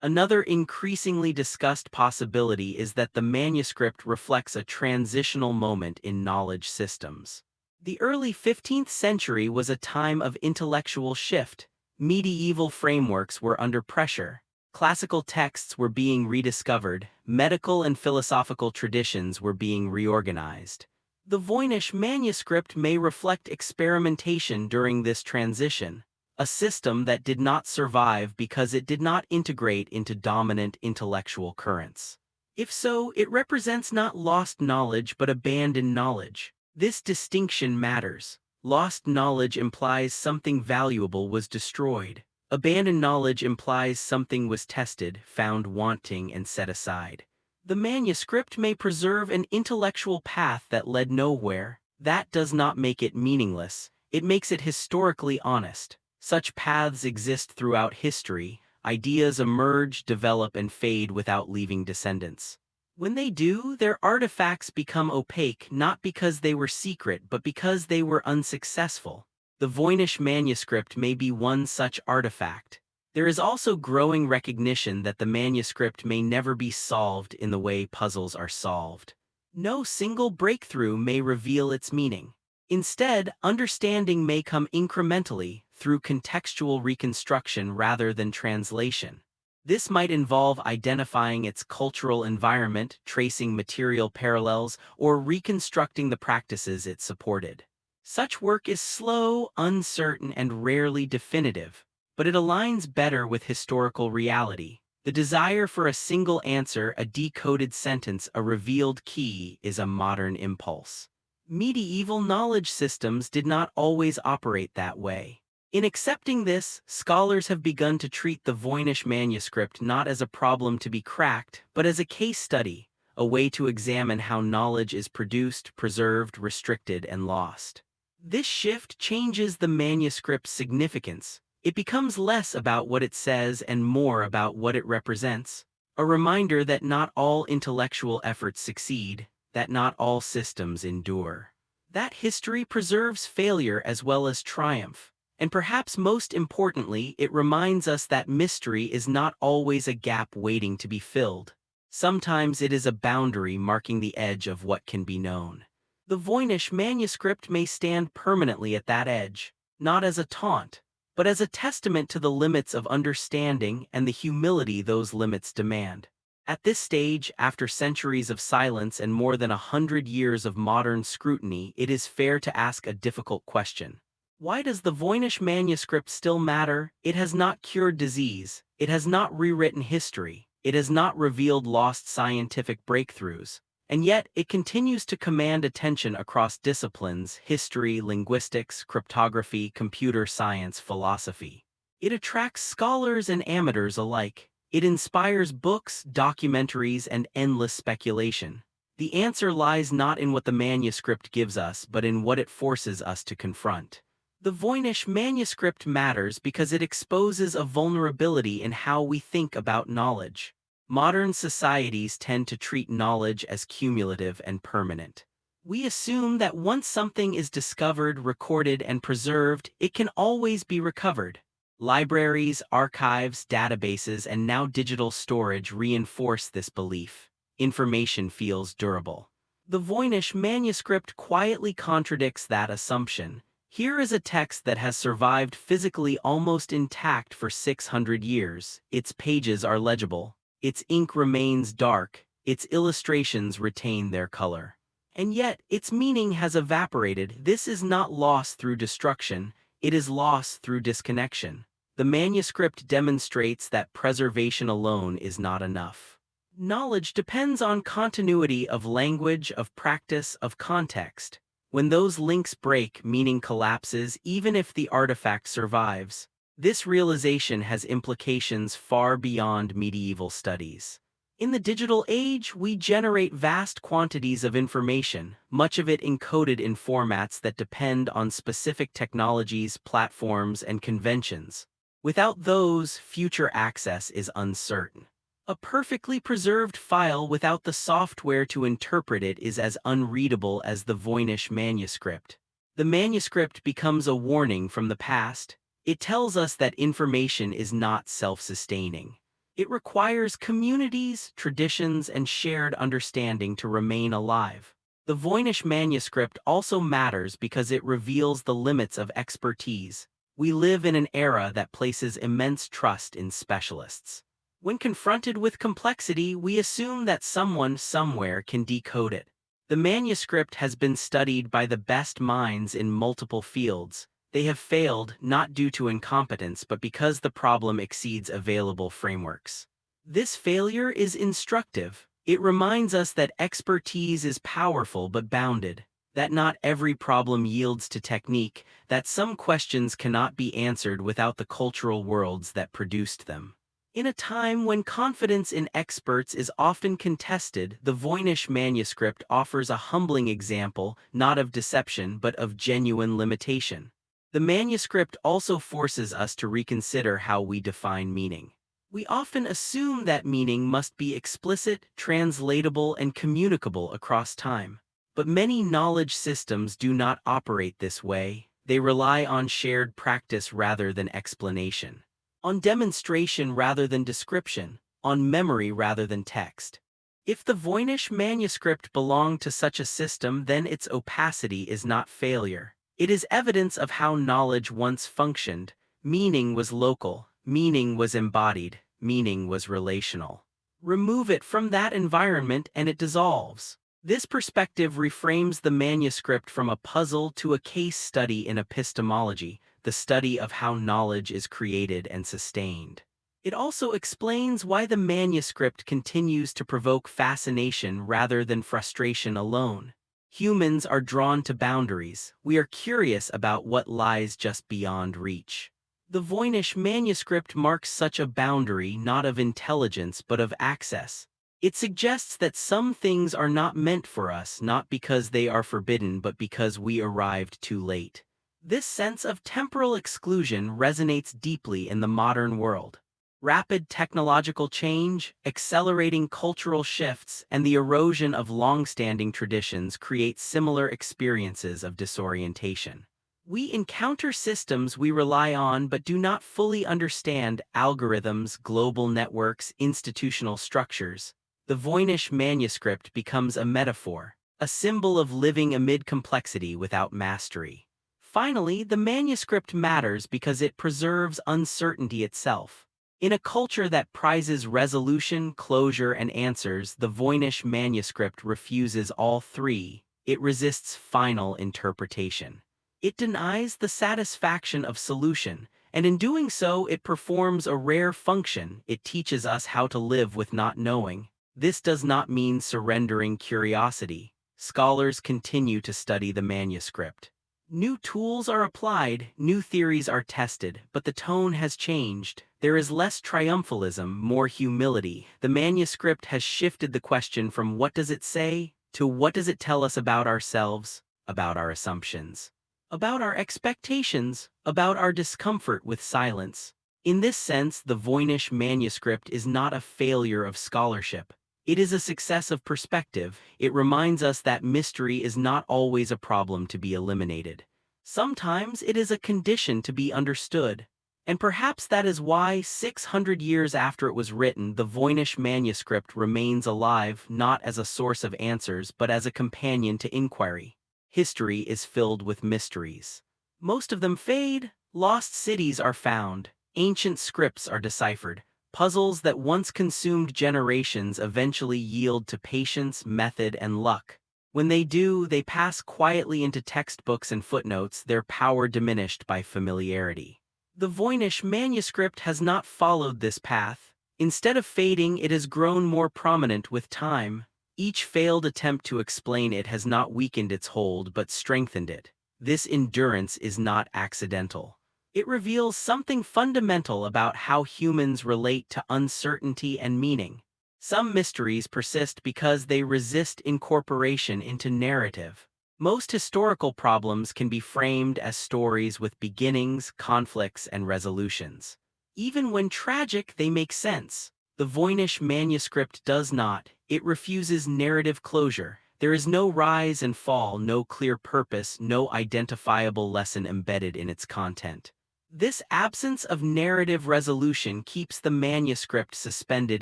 Another increasingly discussed possibility is that the manuscript reflects a transitional moment in knowledge systems. The early 15th century was a time of intellectual shift. Medieval frameworks were under pressure. Classical texts were being rediscovered, medical and philosophical traditions were being reorganized. The Voynich manuscript may reflect experimentation during this transition, a system that did not survive because it did not integrate into dominant intellectual currents. If so, it represents not lost knowledge but abandoned knowledge. This distinction matters. Lost knowledge implies something valuable was destroyed. Abandoned knowledge implies something was tested, found wanting, and set aside. The manuscript may preserve an intellectual path that led nowhere. That does not make it meaningless. It makes it historically honest. Such paths exist throughout history. Ideas emerge, develop, and fade without leaving descendants. When they do, their artifacts become opaque not because they were secret but because they were unsuccessful. The Voynich manuscript may be one such artifact. There is also growing recognition that the manuscript may never be solved in the way puzzles are solved. No single breakthrough may reveal its meaning. Instead, understanding may come incrementally through contextual reconstruction rather than translation. This might involve identifying its cultural environment, tracing material parallels, or reconstructing the practices it supported. Such work is slow, uncertain, and rarely definitive, but it aligns better with historical reality. The desire for a single answer, a decoded sentence, a revealed key, is a modern impulse. Medieval knowledge systems did not always operate that way. In accepting this, scholars have begun to treat the Voynich manuscript not as a problem to be cracked, but as a case study, a way to examine how knowledge is produced, preserved, restricted, and lost. This shift changes the manuscript's significance. It becomes less about what it says and more about what it represents. A reminder that not all intellectual efforts succeed, that not all systems endure. That history preserves failure as well as triumph. And perhaps most importantly, it reminds us that mystery is not always a gap waiting to be filled. Sometimes it is a boundary marking the edge of what can be known. The Voynich manuscript may stand permanently at that edge, not as a taunt, but as a testament to the limits of understanding and the humility those limits demand. At this stage, after centuries of silence and more than 100 years of modern scrutiny, it is fair to ask a difficult question. Why does the Voynich manuscript still matter? It has not cured disease, it has not rewritten history, it has not revealed lost scientific breakthroughs. And yet, it continues to command attention across disciplines: history, linguistics, cryptography, computer science, philosophy. It attracts scholars and amateurs alike. It inspires books, documentaries, and endless speculation. The answer lies not in what the manuscript gives us, but in what it forces us to confront. The Voynich manuscript matters because it exposes a vulnerability in how we think about knowledge. Modern societies tend to treat knowledge as cumulative and permanent. We assume that once something is discovered, recorded, and preserved, it can always be recovered. Libraries, archives, databases, and now digital storage reinforce this belief. Information feels durable. The Voynich manuscript quietly contradicts that assumption. Here is a text that has survived physically almost intact for 600 years. Its pages are legible. Its ink remains dark, its illustrations retain their color. And yet, its meaning has evaporated. This is not loss through destruction, it is loss through disconnection. The manuscript demonstrates that preservation alone is not enough. Knowledge depends on continuity of language, of practice, of context. When those links break, meaning collapses even if the artifact survives. This realization has implications far beyond medieval studies. In the digital age, we generate vast quantities of information, much of it encoded in formats that depend on specific technologies, platforms, and conventions. Without those, future access is uncertain. A perfectly preserved file without the software to interpret it is as unreadable as the Voynich Manuscript. The manuscript becomes a warning from the past. It tells us that information is not self-sustaining. It requires communities, traditions, and shared understanding to remain alive. The Voynich Manuscript also matters because it reveals the limits of expertise. We live in an era that places immense trust in specialists. When confronted with complexity, we assume that someone somewhere can decode it. The manuscript has been studied by the best minds in multiple fields. They have failed not due to incompetence but because the problem exceeds available frameworks. This failure is instructive. It reminds us that expertise is powerful but bounded, that not every problem yields to technique, that some questions cannot be answered without the cultural worlds that produced them. In a time when confidence in experts is often contested, the Voynich Manuscript offers a humbling example, not of deception but of genuine limitation. The manuscript also forces us to reconsider how we define meaning. We often assume that meaning must be explicit, translatable, and communicable across time. But many knowledge systems do not operate this way. They rely on shared practice rather than explanation, on demonstration rather than description, on memory rather than text. If the Voynich Manuscript belonged to such a system, then its opacity is not failure. It is evidence of how knowledge once functioned. Meaning was local, meaning was embodied, meaning was relational. Remove it from that environment and it dissolves. This perspective reframes the manuscript from a puzzle to a case study in epistemology, the study of how knowledge is created and sustained. It also explains why the manuscript continues to provoke fascination rather than frustration alone. Humans are drawn to boundaries. We are curious about what lies just beyond reach. The Voynich Manuscript marks such a boundary, not of intelligence but of access. It suggests that some things are not meant for us, not because they are forbidden but because we arrived too late. This sense of temporal exclusion resonates deeply in the modern world. Rapid technological change, accelerating cultural shifts, and the erosion of long-standing traditions create similar experiences of disorientation. We encounter systems we rely on but do not fully understand: algorithms, global networks, institutional structures. The Voynich Manuscript becomes a metaphor, a symbol of living amid complexity without mastery. Finally, the manuscript matters because it preserves uncertainty itself. In a culture that prizes resolution, closure, and answers, the Voynich Manuscript refuses all three. It resists final interpretation. It denies the satisfaction of solution, and in doing so, it performs a rare function. It teaches us how to live with not knowing. This does not mean surrendering curiosity. Scholars continue to study the manuscript. New tools are applied, new theories are tested, but the tone has changed. There is less triumphalism, more humility. The manuscript has shifted the question from what does it say to what does it tell us about ourselves, about our assumptions, about our expectations, about our discomfort with silence. In this sense, the Voynich Manuscript is not a failure of scholarship. It is a success of perspective. It reminds us that mystery is not always a problem to be eliminated. Sometimes it is a condition to be understood. And perhaps that is why, 600 years after it was written, the Voynich Manuscript remains alive, not as a source of answers but as a companion to inquiry. History is filled with mysteries. Most of them fade. Lost cities are found. Ancient scripts are deciphered. Puzzles that once consumed generations eventually yield to patience, method, and luck. When they do, they pass quietly into textbooks and footnotes, their power diminished by familiarity. The Voynich manuscript has not followed this path. Instead of fading, it has grown more prominent with time. Each failed attempt to explain it has not weakened its hold but strengthened it. This endurance is not accidental. It reveals something fundamental about how humans relate to uncertainty and meaning. Some mysteries persist because they resist incorporation into narrative. Most historical problems can be framed as stories with beginnings, conflicts, and resolutions. Even when tragic, they make sense. The Voynich manuscript does not. It refuses narrative closure. There is no rise and fall, no clear purpose, no identifiable lesson embedded in its content. This absence of narrative resolution keeps the manuscript suspended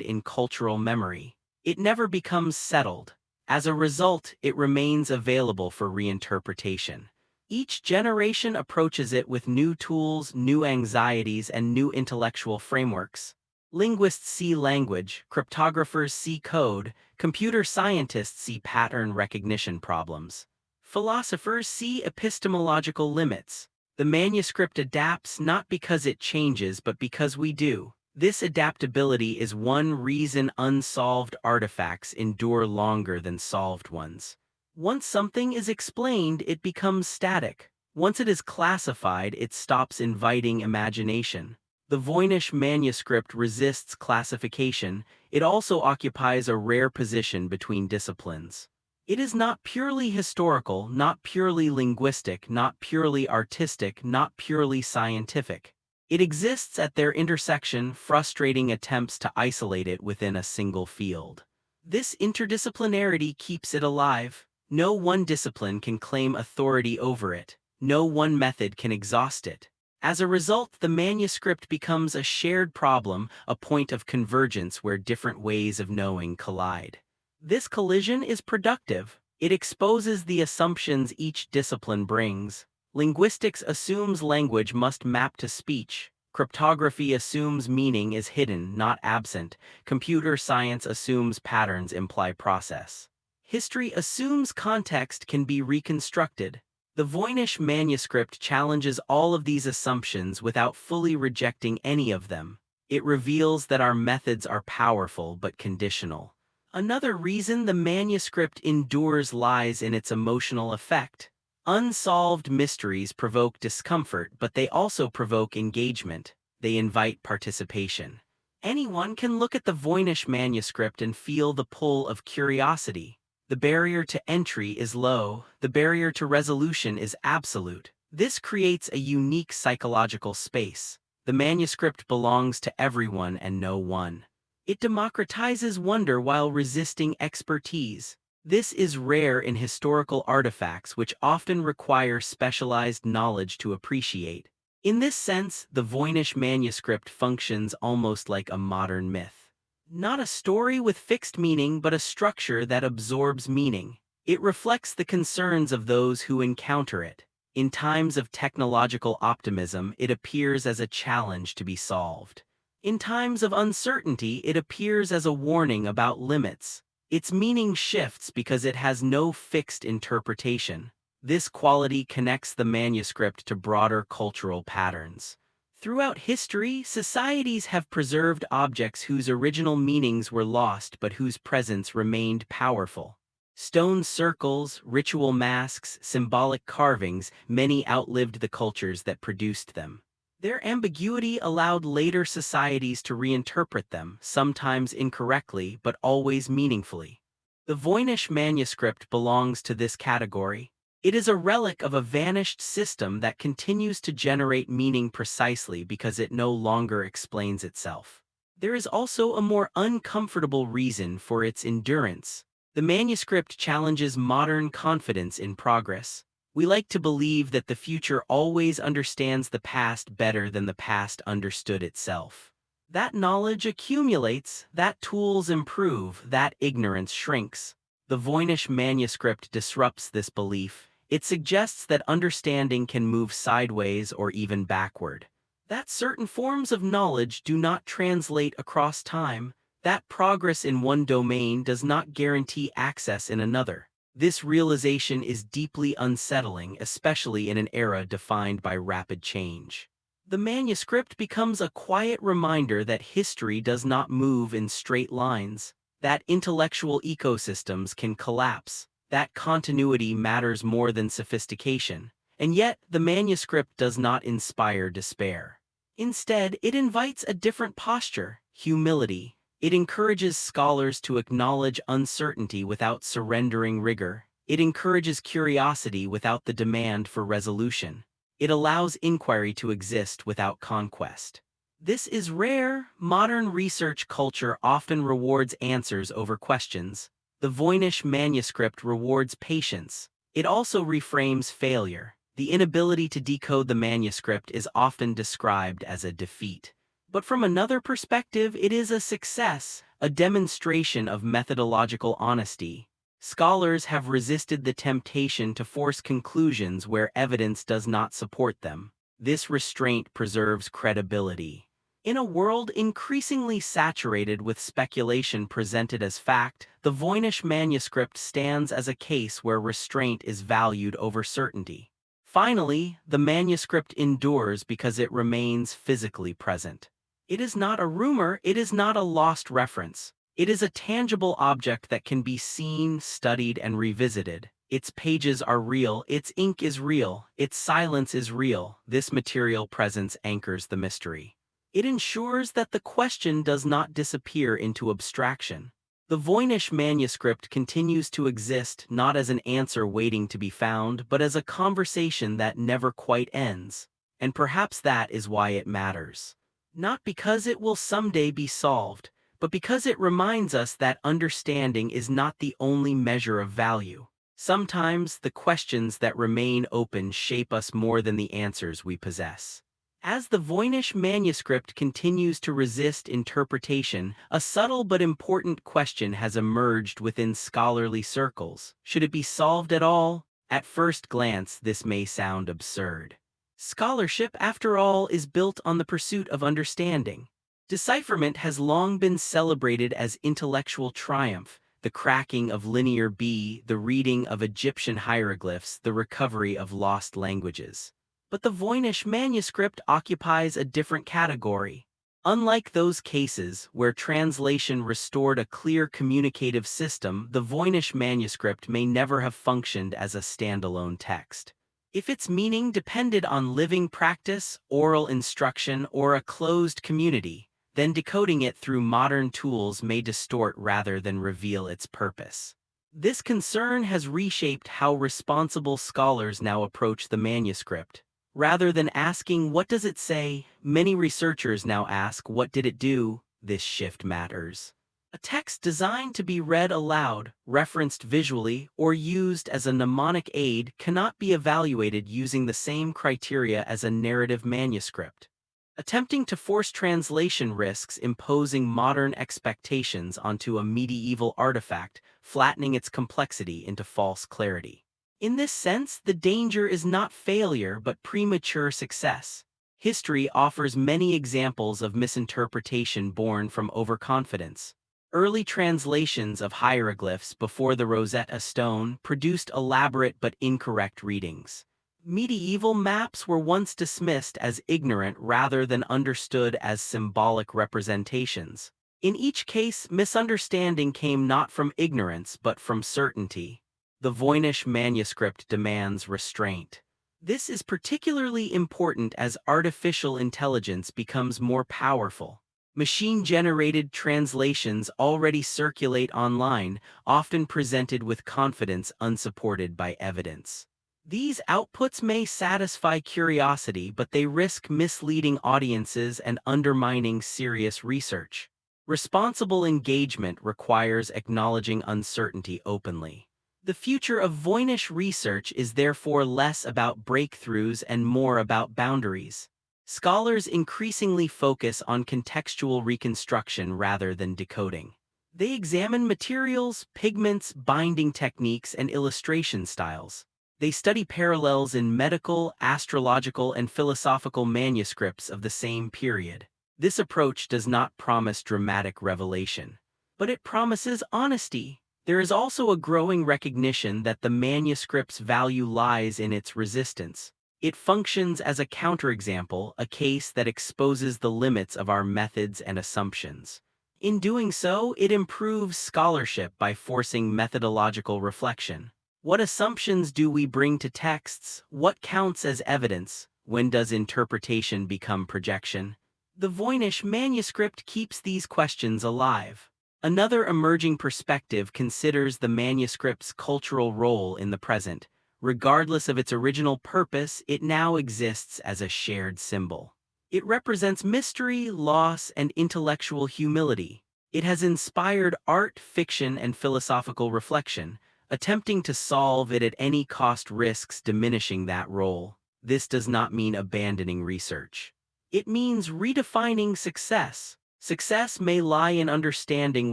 in cultural memory. It never becomes settled. As a result, it remains available for reinterpretation. Each generation approaches it with new tools, new anxieties, and new intellectual frameworks. Linguists see language, cryptographers see code, computer scientists see pattern recognition problems. Philosophers see epistemological limits. The manuscript adapts not because it changes but because we do. This adaptability is one reason unsolved artifacts endure longer than solved ones. Once something is explained, it becomes static. Once it is classified, it stops inviting imagination. The Voynich manuscript resists classification. It also occupies a rare position between disciplines. It is not purely historical, not purely linguistic, not purely artistic, not purely scientific. It exists at their intersection, frustrating attempts to isolate it within a single field. This interdisciplinarity keeps it alive. No one discipline can claim authority over it. No one method can exhaust it. As a result, the manuscript becomes a shared problem, a point of convergence where different ways of knowing collide. This collision is productive. It exposes the assumptions each discipline brings. Linguistics assumes language must map to speech. Cryptography assumes meaning is hidden, not absent. Computer science assumes patterns imply process. History assumes context can be reconstructed. The Voynich manuscript challenges all of these assumptions without fully rejecting any of them. It reveals that our methods are powerful but conditional. Another reason the manuscript endures lies in its emotional effect. Unsolved mysteries provoke discomfort, but they also provoke engagement. They invite participation. Anyone can look at the Voynich manuscript and feel the pull of curiosity. The barrier to entry is low. The barrier to resolution is absolute. This creates a unique psychological space. The manuscript belongs to everyone and no one. It democratizes wonder while resisting expertise. This is rare in historical artifacts which often require specialized knowledge to appreciate. In this sense, the Voynich manuscript functions almost like a modern myth. Not a story with fixed meaning but a structure that absorbs meaning. It reflects the concerns of those who encounter it. In times of technological optimism, it appears as a challenge to be solved. In times of uncertainty, it appears as a warning about limits. Its meaning shifts because it has no fixed interpretation. This quality connects the manuscript to broader cultural patterns. Throughout history, societies have preserved objects whose original meanings were lost but whose presence remained powerful. Stone circles, ritual masks, symbolic carvings, many outlived the cultures that produced them. Their ambiguity allowed later societies to reinterpret them, sometimes incorrectly but always meaningfully. The Voynich manuscript belongs to this category. It is a relic of a vanished system that continues to generate meaning precisely because it no longer explains itself. There is also a more uncomfortable reason for its endurance. The manuscript challenges modern confidence in progress. We like to believe that the future always understands the past better than the past understood itself. That knowledge accumulates, that tools improve, that ignorance shrinks. The Voynich manuscript disrupts this belief. It suggests that understanding can move sideways or even backward. That certain forms of knowledge do not translate across time, that progress in one domain does not guarantee access in another. This realization is deeply unsettling, especially in an era defined by rapid change. The manuscript becomes a quiet reminder that history does not move in straight lines, that intellectual ecosystems can collapse, that continuity matters more than sophistication, and yet the manuscript does not inspire despair. Instead, it invites a different posture, humility. It encourages scholars to acknowledge uncertainty without surrendering rigor. It encourages curiosity without the demand for resolution. It allows inquiry to exist without conquest. This is rare. Modern research culture often rewards answers over questions. The Voynich Manuscript rewards patience. It also reframes failure. The inability to decode the manuscript is often described as a defeat. But from another perspective, it is a success, a demonstration of methodological honesty. Scholars have resisted the temptation to force conclusions where evidence does not support them. This restraint preserves credibility. In a world increasingly saturated with speculation presented as fact, the Voynich Manuscript stands as a case where restraint is valued over certainty. Finally, the manuscript endures because it remains physically present. It is not a rumor, it is not a lost reference. It is a tangible object that can be seen, studied, and revisited. Its pages are real, its ink is real, its silence is real. This material presence anchors the mystery. It ensures that the question does not disappear into abstraction. The Voynich Manuscript continues to exist not as an answer waiting to be found, but as a conversation that never quite ends. And perhaps that is why it matters. Not because it will someday be solved, but because it reminds us that understanding is not the only measure of value. Sometimes the questions that remain open shape us more than the answers we possess. As the Voynich Manuscript continues to resist interpretation, a subtle but important question has emerged within scholarly circles. Should it be solved at all? At first glance, this may sound absurd. Scholarship, after all, is built on the pursuit of understanding. Decipherment has long been celebrated as intellectual triumph, the cracking of linear B, the reading of Egyptian hieroglyphs, the recovery of lost languages. But the Voynich Manuscript occupies a different category. Unlike those cases where translation restored a clear communicative system, the Voynich Manuscript may never have functioned as a standalone text. If its meaning depended on living practice, oral instruction, or a closed community, then decoding it through modern tools may distort rather than reveal its purpose. This concern has reshaped how responsible scholars now approach the manuscript. Rather than asking, "What does it say?" many researchers now ask, "What did it do?" This shift matters. A text designed to be read aloud, referenced visually, or used as a mnemonic aid cannot be evaluated using the same criteria as a narrative manuscript. Attempting to force translation risks imposing modern expectations onto a medieval artifact, flattening its complexity into false clarity. In this sense, the danger is not failure but premature success. History offers many examples of misinterpretation born from overconfidence. Early translations of hieroglyphs before the Rosetta Stone produced elaborate but incorrect readings. Medieval maps were once dismissed as ignorant rather than understood as symbolic representations. In each case, misunderstanding came not from ignorance but from certainty. The Voynich Manuscript demands restraint. This is particularly important as artificial intelligence becomes more powerful. Machine-generated translations already circulate online, often presented with confidence unsupported by evidence. These outputs may satisfy curiosity, but they risk misleading audiences and undermining serious research. Responsible engagement requires acknowledging uncertainty openly. The future of Voynich research is therefore less about breakthroughs and more about boundaries. Scholars increasingly focus on contextual reconstruction rather than decoding. They examine materials, pigments, binding techniques, and illustration styles. They study parallels in medical, astrological, and philosophical manuscripts of the same period. This approach does not promise dramatic revelation, but it promises honesty. There is also a growing recognition that the manuscript's value lies in its resistance. It functions as a counterexample, a case that exposes the limits of our methods and assumptions. In doing so, it improves scholarship by forcing methodological reflection. What assumptions do we bring to texts? What counts as evidence? When does interpretation become projection? The Voynich Manuscript keeps these questions alive. Another emerging perspective considers the manuscript's cultural role in the present. Regardless of its original purpose, it now exists as a shared symbol. It represents mystery, loss, and intellectual humility. It has inspired art, fiction, and philosophical reflection. Attempting to solve it at any cost risks diminishing that role. This does not mean abandoning research. It means redefining success. Success may lie in understanding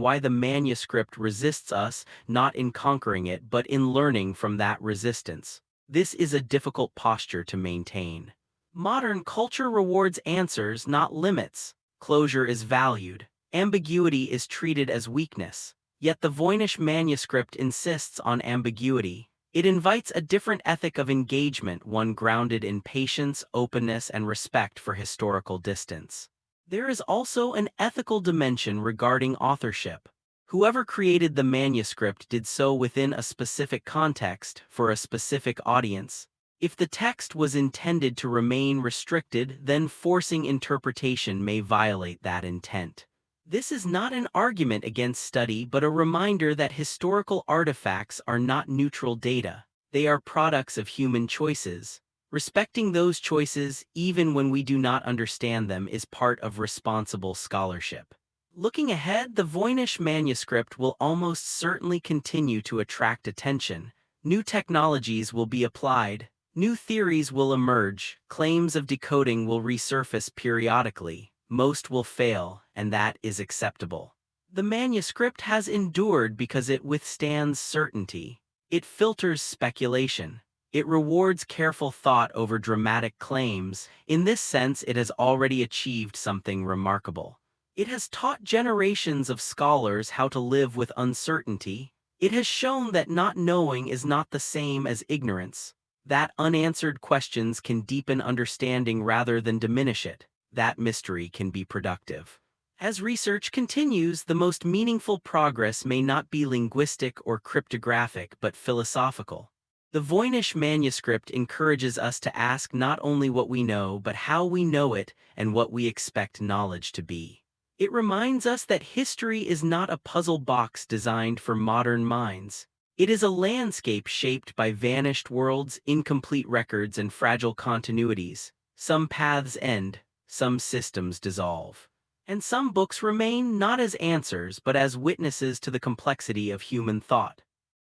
why the manuscript resists us, not in conquering it, but in learning from that resistance. This is a difficult posture to maintain. Modern culture rewards answers, not limits. Closure is valued. Ambiguity is treated as weakness. Yet the Voynich Manuscript insists on ambiguity. It invites a different ethic of engagement, one grounded in patience, openness, and respect for historical distance. There is also an ethical dimension regarding authorship. Whoever created the manuscript did so within a specific context, for a specific audience. If the text was intended to remain restricted, then forcing interpretation may violate that intent. This is not an argument against study, but a reminder that historical artifacts are not neutral data. They are products of human choices. Respecting those choices, even when we do not understand them, is part of responsible scholarship. Looking ahead, the Voynich Manuscript will almost certainly continue to attract attention. New technologies will be applied, new theories will emerge, claims of decoding will resurface periodically. Most will fail, and that is acceptable. The manuscript has endured because it withstands certainty. It filters speculation. It rewards careful thought over dramatic claims. In this sense, it has already achieved something remarkable. It has taught generations of scholars how to live with uncertainty. It has shown that not knowing is not the same as ignorance. That unanswered questions can deepen understanding rather than diminish it. That mystery can be productive. As research continues, the most meaningful progress may not be linguistic or cryptographic, but philosophical. The Voynich Manuscript encourages us to ask not only what we know, but how we know it and what we expect knowledge to be. It reminds us that history is not a puzzle box designed for modern minds. It is a landscape shaped by vanished worlds, incomplete records, and fragile continuities. Some paths end. Some systems dissolve. And some books remain not as answers but as witnesses to the complexity of human thought.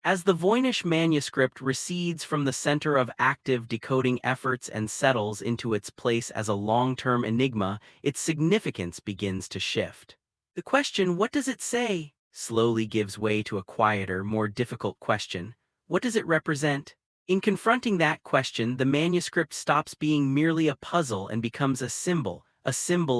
As the Voynich Manuscript recedes from the center of active decoding efforts and settles into its place as a long-term enigma, its significance begins to shift. The question, "What does it say?" slowly gives way to a quieter, more difficult question: what does it represent? In confronting that question, the manuscript stops being merely a puzzle and becomes a symbol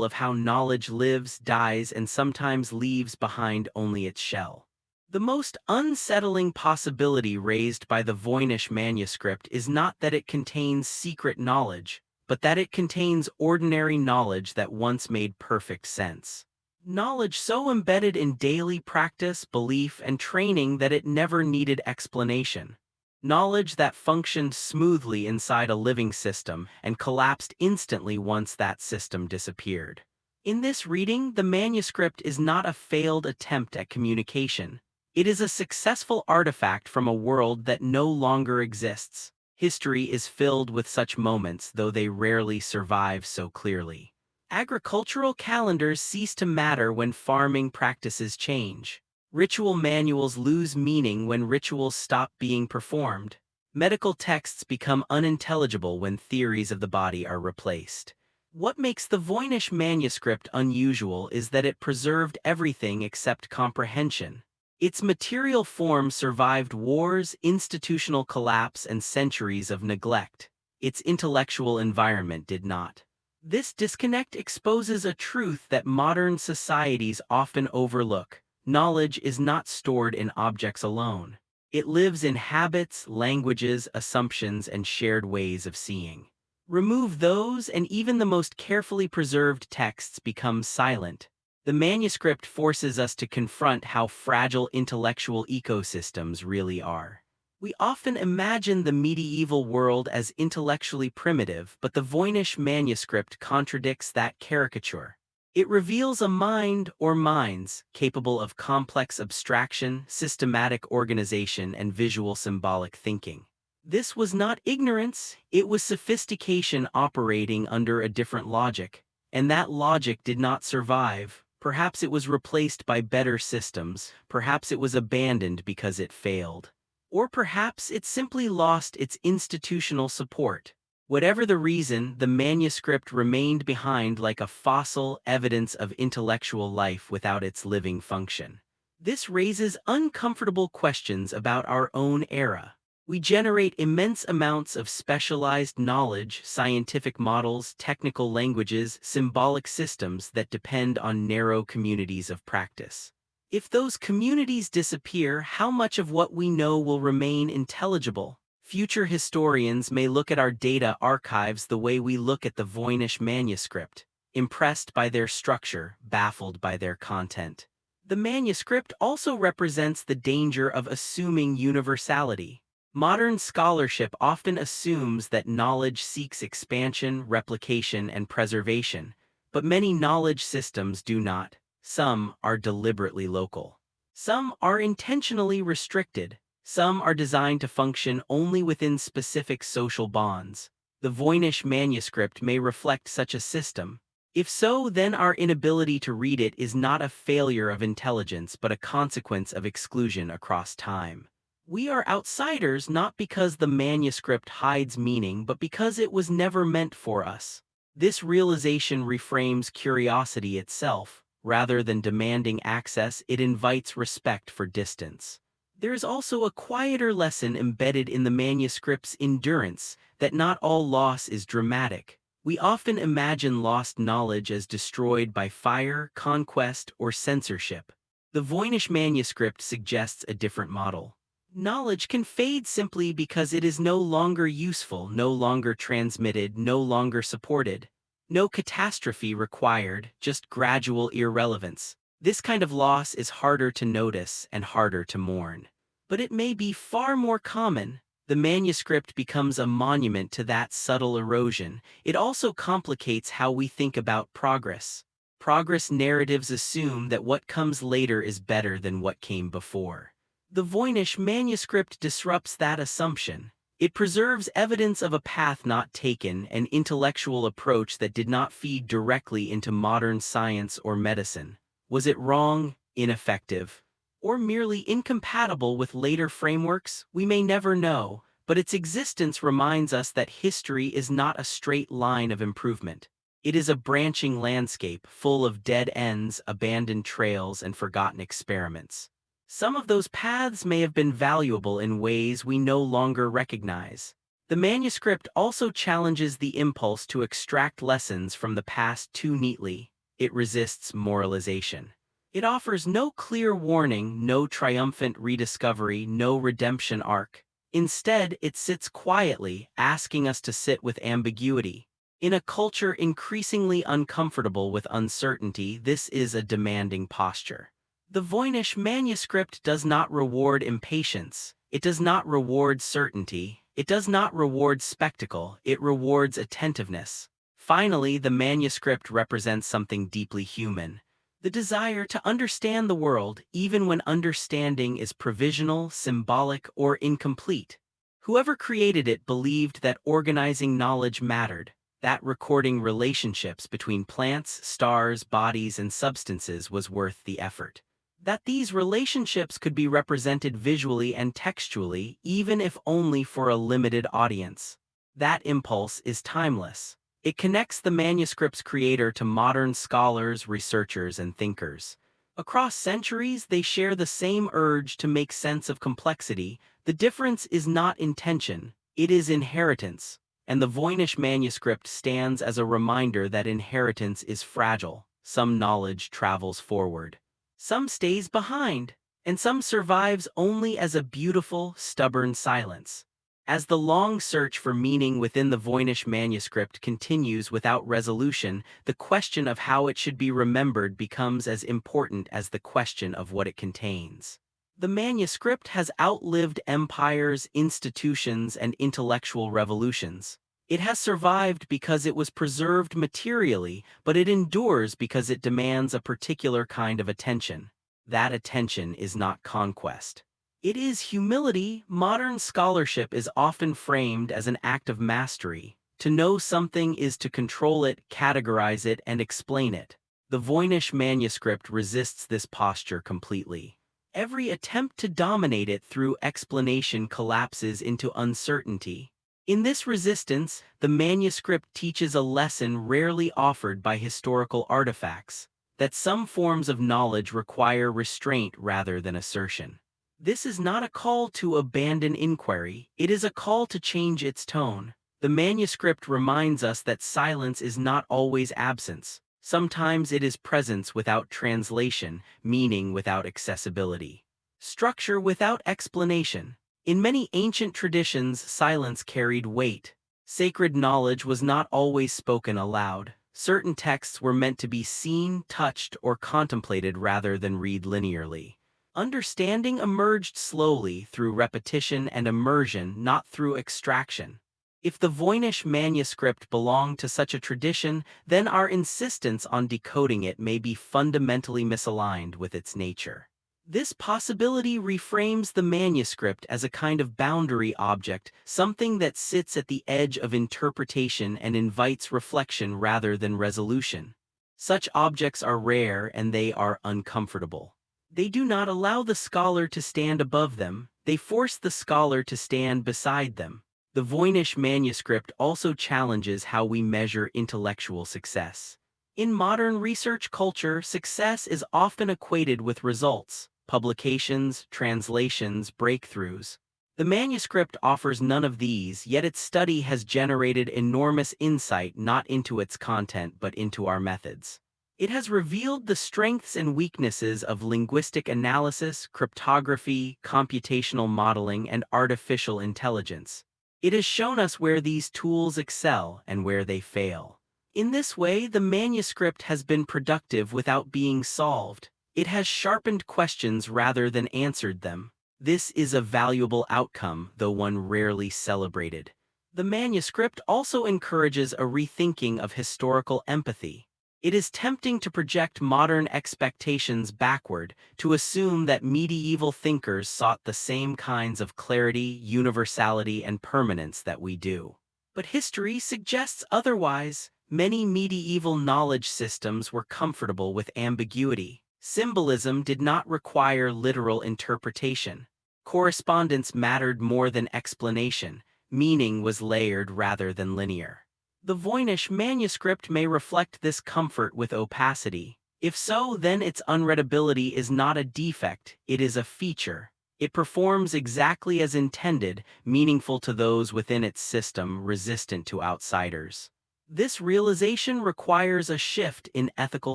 of how knowledge lives, dies, and sometimes leaves behind only its shell. The most unsettling possibility raised by the Voynich Manuscript is not that it contains secret knowledge, but that it contains ordinary knowledge that once made perfect sense. Knowledge so embedded in daily practice, belief, and training that it never needed explanation. Knowledge that functioned smoothly inside a living system and collapsed instantly once that system disappeared. In this reading, the manuscript is not a failed attempt at communication. It is a successful artifact from a world that no longer exists. History is filled with such moments, though they rarely survive so clearly. Agricultural calendars cease to matter when farming practices change. Ritual manuals lose meaning when rituals stop being performed. Medical texts become unintelligible when theories of the body are replaced. What makes the Voynich Manuscript unusual is that it preserved everything except comprehension. Its material form survived wars, institutional collapse, and centuries of neglect. Its intellectual environment did not. This disconnect exposes a truth that modern societies often overlook. Knowledge is not stored in objects alone. It lives in habits, languages, assumptions, and shared ways of seeing. Remove those, and even the most carefully preserved texts become silent. The manuscript forces us to confront how fragile intellectual ecosystems really are. We often imagine the medieval world as intellectually primitive, but the Voynich Manuscript contradicts that caricature. It reveals a mind, or minds, capable of complex abstraction, systematic organization, and visual symbolic thinking. This was not ignorance, it was sophistication operating under a different logic, and that logic did not survive. Perhaps it was replaced by better systems, perhaps it was abandoned because it failed. Or perhaps it simply lost its institutional support. Whatever the reason, the manuscript remained behind like a fossil, evidence of intellectual life without its living function. This raises uncomfortable questions about our own era. We generate immense amounts of specialized knowledge, scientific models, technical languages, symbolic systems that depend on narrow communities of practice. If those communities disappear, how much of what we know will remain intelligible? Future historians may look at our data archives the way we look at the Voynich Manuscript, impressed by their structure, baffled by their content. The manuscript also represents the danger of assuming universality. Modern scholarship often assumes that knowledge seeks expansion, replication, and preservation, but many knowledge systems do not. Some are deliberately local. Some are intentionally restricted. Some are designed to function only within specific social bonds. The Voynich Manuscript may reflect such a system. If so, then our inability to read it is not a failure of intelligence but a consequence of exclusion across time. We are outsiders not because the manuscript hides meaning, but because it was never meant for us. This realization reframes curiosity itself. Rather than demanding access, it invites respect for distance. There is also a quieter lesson embedded in the manuscript's endurance, that not all loss is dramatic. We often imagine lost knowledge as destroyed by fire, conquest, or censorship. The Voynich Manuscript suggests a different model. Knowledge can fade simply because it is no longer useful, no longer transmitted, no longer supported. No catastrophe required, just gradual irrelevance. This kind of loss is harder to notice and harder to mourn. But it may be far more common. The manuscript becomes a monument to that subtle erosion. It also complicates how we think about progress. Progress narratives assume that what comes later is better than what came before. The Voynich Manuscript disrupts that assumption. It preserves evidence of a path not taken, an intellectual approach that did not feed directly into modern science or medicine. Was it wrong, ineffective, or merely incompatible with later frameworks? We may never know, but its existence reminds us that history is not a straight line of improvement. It is a branching landscape full of dead ends, abandoned trails, and forgotten experiments. Some of those paths may have been valuable in ways we no longer recognize. The manuscript also challenges the impulse to extract lessons from the past too neatly. It resists moralization. It offers no clear warning, no triumphant rediscovery, no redemption arc. Instead, it sits quietly, asking us to sit with ambiguity. In a culture increasingly uncomfortable with uncertainty, this is a demanding posture. The Voynich Manuscript does not reward impatience. It does not reward certainty. It does not reward spectacle. It rewards attentiveness. Finally, the manuscript represents something deeply human. The desire to understand the world, even when understanding is provisional, symbolic, or incomplete. Whoever created it believed that organizing knowledge mattered, that recording relationships between plants, stars, bodies, and substances was worth the effort. That these relationships could be represented visually and textually, even if only for a limited audience. That impulse is timeless. It connects the manuscript's creator to modern scholars, researchers, and thinkers. Across centuries, they share the same urge to make sense of complexity. The difference is not intention, it is inheritance. And the Voynich Manuscript stands as a reminder that inheritance is fragile. Some knowledge travels forward, some stays behind, and some survives only as a beautiful, stubborn silence. As the long search for meaning within the Voynich manuscript continues without resolution, the question of how it should be remembered becomes as important as the question of what it contains. The manuscript has outlived empires, institutions, and intellectual revolutions. It has survived because it was preserved materially, but it endures because it demands a particular kind of attention. That attention is not conquest. It is humility. Modern scholarship is often framed as an act of mastery. To know something is to control it, categorize it, and explain it. The Voynich manuscript resists this posture completely. Every attempt to dominate it through explanation collapses into uncertainty. In this resistance, the manuscript teaches a lesson rarely offered by historical artifacts, that some forms of knowledge require restraint rather than assertion. This is not a call to abandon inquiry, it is a call to change its tone. The manuscript reminds us that silence is not always absence. Sometimes it is presence without translation, meaning without accessibility, structure without explanation. In many ancient traditions, silence carried weight. Sacred knowledge was not always spoken aloud. Certain texts were meant to be seen, touched, or contemplated rather than read linearly. Understanding emerged slowly through repetition and immersion, not through extraction. If the Voynich manuscript belonged to such a tradition, then our insistence on decoding it may be fundamentally misaligned with its nature. This possibility reframes the manuscript as a kind of boundary object, something that sits at the edge of interpretation and invites reflection rather than resolution. Such objects are rare and they are uncomfortable. They do not allow the scholar to stand above them, they force the scholar to stand beside them. The Voynich manuscript also challenges how we measure intellectual success. In modern research culture, success is often equated with results, publications, translations, breakthroughs. The manuscript offers none of these, yet its study has generated enormous insight not into its content but into our methods. It has revealed the strengths and weaknesses of linguistic analysis, cryptography, computational modeling, and artificial intelligence. It has shown us where these tools excel and where they fail. In this way, the manuscript has been productive without being solved. It has sharpened questions rather than answered them. This is a valuable outcome, though one rarely celebrated. The manuscript also encourages a rethinking of historical empathy. It is tempting to project modern expectations backward, to assume that medieval thinkers sought the same kinds of clarity, universality, and permanence that we do. But history suggests otherwise. Many medieval knowledge systems were comfortable with ambiguity. Symbolism did not require literal interpretation. Correspondence mattered more than explanation. Meaning was layered rather than linear. The Voynich manuscript may reflect this comfort with opacity. If so, then its unreadability is not a defect, it is a feature. It performs exactly as intended, meaningful to those within its system, resistant to outsiders. This realization requires a shift in ethical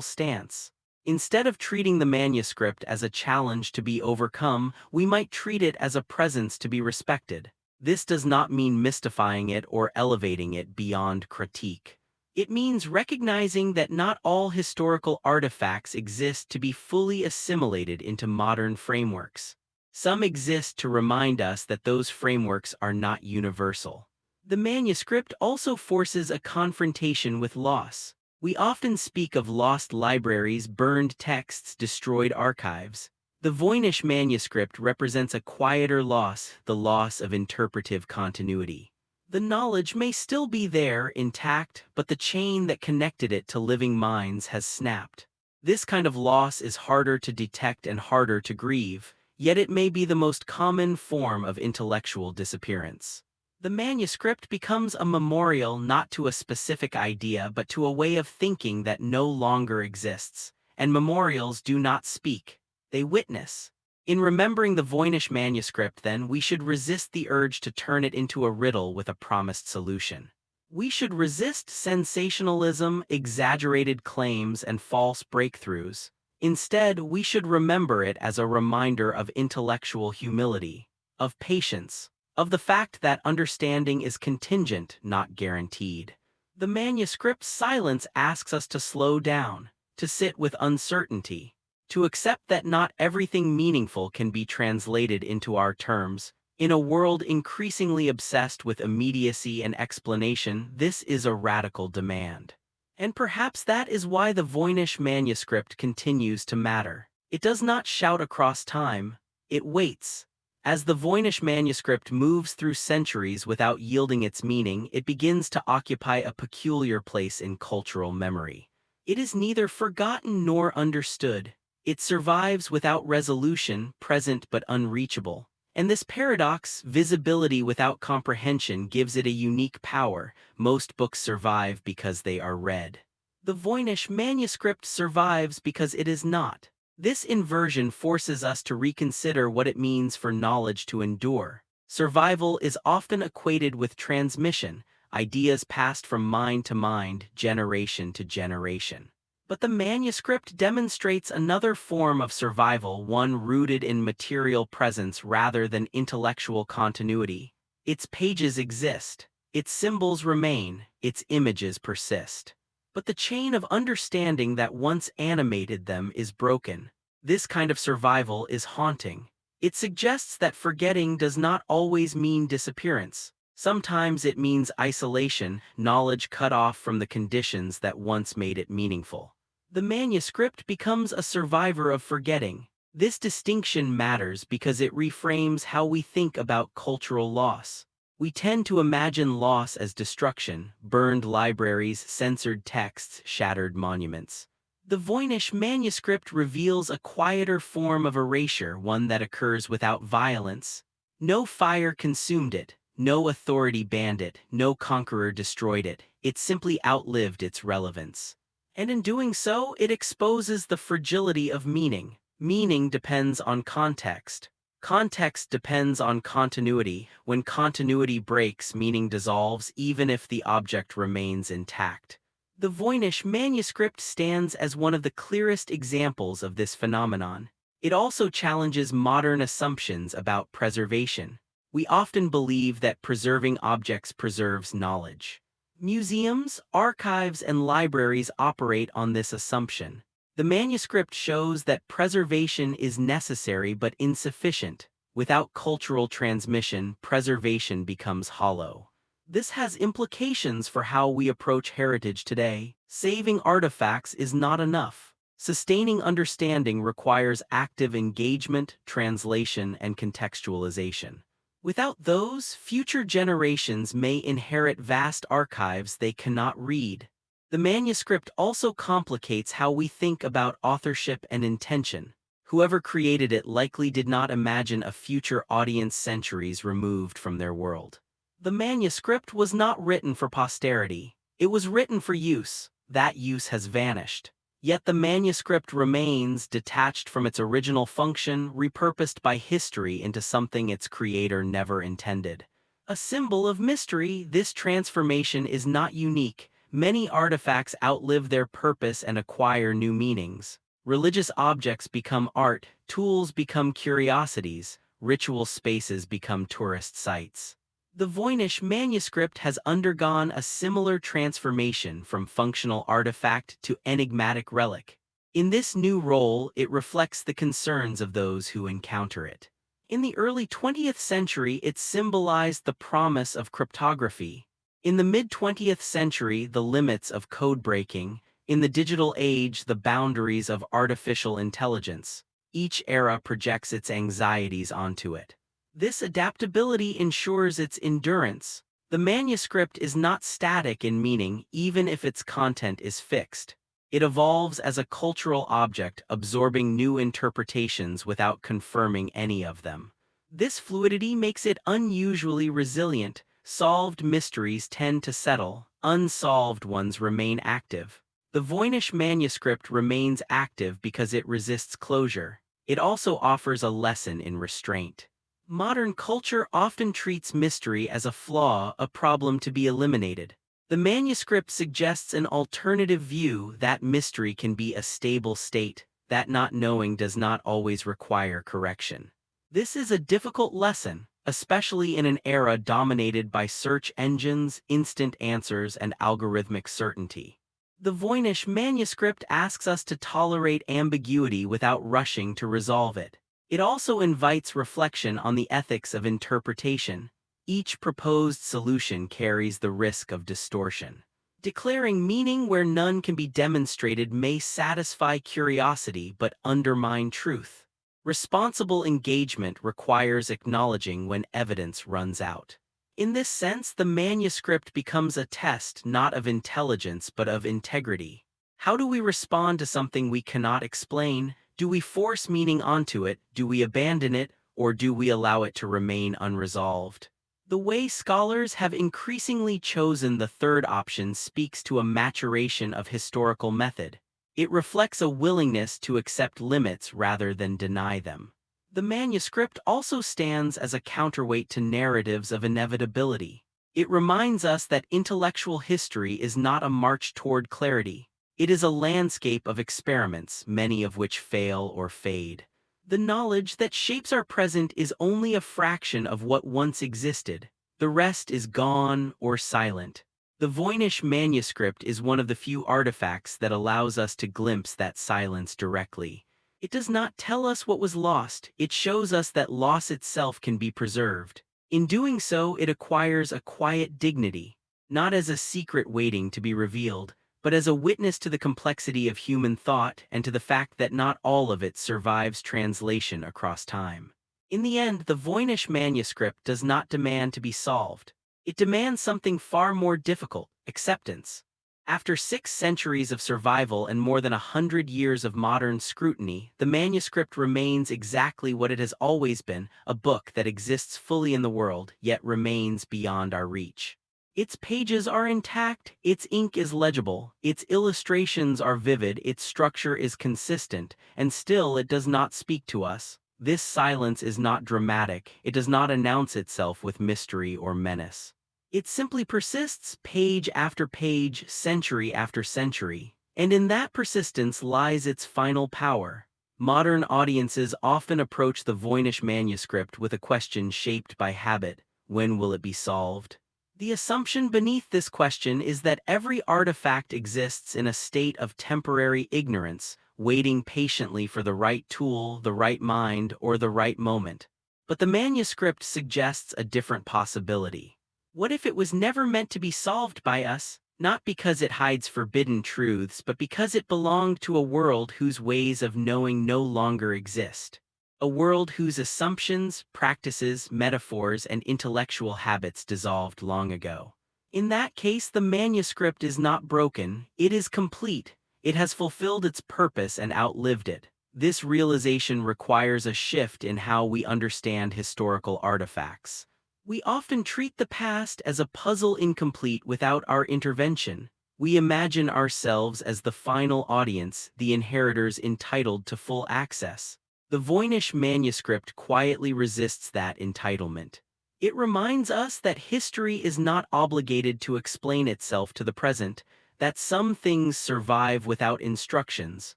stance. Instead of treating the manuscript as a challenge to be overcome, we might treat it as a presence to be respected. This does not mean mystifying it or elevating it beyond critique. It means recognizing that not all historical artifacts exist to be fully assimilated into modern frameworks. Some exist to remind us that those frameworks are not universal. The manuscript also forces a confrontation with loss. We often speak of lost libraries, burned texts, destroyed archives. The Voynich manuscript represents a quieter loss, the loss of interpretive continuity. The knowledge may still be there, intact, but the chain that connected it to living minds has snapped. This kind of loss is harder to detect and harder to grieve, yet it may be the most common form of intellectual disappearance. The manuscript becomes a memorial not to a specific idea but to a way of thinking that no longer exists. and memorials do not speak, they witness. In remembering the Voynich manuscript, then, we should resist the urge to turn it into a riddle with a promised solution. We should resist sensationalism, exaggerated claims, and false breakthroughs. Instead, we should remember it as a reminder of intellectual humility, of patience, of the fact that understanding is contingent, not guaranteed. The manuscript's silence asks us to slow down, to sit with uncertainty, to accept that not everything meaningful can be translated into our terms. In a world increasingly obsessed with immediacy and explanation, this is a radical demand. And perhaps that is why the Voynich manuscript continues to matter. It does not shout across time, it waits. As the Voynich manuscript moves through centuries without yielding its meaning, it begins to occupy a peculiar place in cultural memory. It is neither forgotten nor understood. It survives without resolution, present but unreachable. And this paradox, visibility without comprehension, gives it a unique power. Most books survive because they are read. The Voynich manuscript survives because it is not. This inversion forces us to reconsider what it means for knowledge to endure. Survival is often equated with transmission, ideas passed from mind to mind, generation to generation. But the manuscript demonstrates another form of survival, one rooted in material presence rather than intellectual continuity. Its pages exist, its symbols remain, its images persist. But the chain of understanding that once animated them is broken. This kind of survival is haunting. It suggests that forgetting does not always mean disappearance. Sometimes it means isolation, knowledge cut off from the conditions that once made it meaningful. The manuscript becomes a survivor of forgetting. This distinction matters because it reframes how we think about cultural loss. We tend to imagine loss as destruction, burned libraries, censored texts, shattered monuments. The Voynich manuscript reveals a quieter form of erasure, one that occurs without violence. No fire consumed it, no authority banned it, no conqueror destroyed it. It simply outlived its relevance. And in doing so, it exposes the fragility of meaning. Meaning depends on context. Context depends on continuity. When continuity breaks, meaning dissolves, even if the object remains intact. The Voynich manuscript stands as one of the clearest examples of this phenomenon. It also challenges modern assumptions about preservation. We often believe that preserving objects preserves knowledge. Museums, archives, and libraries operate on this assumption. The manuscript shows that preservation is necessary but insufficient. Without cultural transmission, preservation becomes hollow. This has implications for how we approach heritage today. Saving artifacts is not enough. Sustaining understanding requires active engagement, translation, and contextualization. Without those, future generations may inherit vast archives they cannot read. The manuscript also complicates how we think about authorship and intention. Whoever created it likely did not imagine a future audience centuries removed from their world. The manuscript was not written for posterity. It was written for use. That use has vanished. Yet the manuscript remains, detached from its original function, repurposed by history into something its creator never intended. A symbol of mystery, this transformation is not unique. Many artifacts outlive their purpose and acquire new meanings. Religious objects become art, tools become curiosities, ritual spaces become tourist sites. The Voynich manuscript has undergone a similar transformation from functional artifact to enigmatic relic. In this new role, it reflects the concerns of those who encounter it. In the early 20th century, it symbolized the promise of cryptography. In the mid-20th century, the limits of code breaking. In the digital age, the boundaries of artificial intelligence. Each era projects its anxieties onto it. This adaptability ensures its endurance. The manuscript is not static in meaning, even if its content is fixed. It evolves as a cultural object, absorbing new interpretations without confirming any of them. This fluidity makes it unusually resilient. Solved mysteries tend to settle, unsolved ones remain active. The Voynich manuscript remains active because it resists closure. It also offers a lesson in restraint. Modern culture often treats mystery as a flaw, a problem to be eliminated. The manuscript suggests an alternative view that mystery can be a stable state, that not knowing does not always require correction. This is a difficult lesson, especially in an era dominated by search engines, instant answers, and algorithmic certainty. The Voynich manuscript asks us to tolerate ambiguity without rushing to resolve it. It also invites reflection on the ethics of interpretation. Each proposed solution carries the risk of distortion. Declaring meaning where none can be demonstrated may satisfy curiosity but undermine truth. Responsible engagement requires acknowledging when evidence runs out. In this sense, the manuscript becomes a test not of intelligence but of integrity. How do we respond to something we cannot explain? Do we force meaning onto it? Do we abandon it? Or do we allow it to remain unresolved? The way scholars have increasingly chosen the third option speaks to a maturation of historical method. It reflects a willingness to accept limits rather than deny them. The manuscript also stands as a counterweight to narratives of inevitability. It reminds us that intellectual history is not a march toward clarity. It is a landscape of experiments, many of which fail or fade. The knowledge that shapes our present is only a fraction of what once existed. The rest is gone or silent. The Voynich manuscript is one of the few artifacts that allows us to glimpse that silence directly. It does not tell us what was lost, it shows us that loss itself can be preserved. In doing so, it acquires a quiet dignity, not as a secret waiting to be revealed, but as a witness to the complexity of human thought and to the fact that not all of it survives translation across time. In the end, the Voynich manuscript does not demand to be solved. It demands something far more difficult: acceptance. After 6 centuries of survival and more than 100 years of modern scrutiny, the manuscript remains exactly what it has always been: a book that exists fully in the world, yet remains beyond our reach. Its pages are intact, its ink is legible, its illustrations are vivid, its structure is consistent, and still it does not speak to us. This silence is not dramatic, it does not announce itself with mystery or menace. It simply persists, page after page, century after century, and in that persistence lies its final power. Modern audiences often approach the Voynich manuscript with a question shaped by habit: when will it be solved? The assumption beneath this question is that every artifact exists in a state of temporary ignorance, waiting patiently for the right tool, the right mind, or the right moment. But the manuscript suggests a different possibility. What if it was never meant to be solved by us, not because it hides forbidden truths, but because it belonged to a world whose ways of knowing no longer exist? A world whose assumptions, practices, metaphors, and intellectual habits dissolved long ago. In that case, the manuscript is not broken, it is complete. It has fulfilled its purpose and outlived it. This realization requires a shift in how we understand historical artifacts. We often treat the past as a puzzle incomplete without our intervention. We imagine ourselves as the final audience, the inheritors entitled to full access. The Voynich manuscript quietly resists that entitlement. It reminds us that history is not obligated to explain itself to the present, that some things survive without instructions,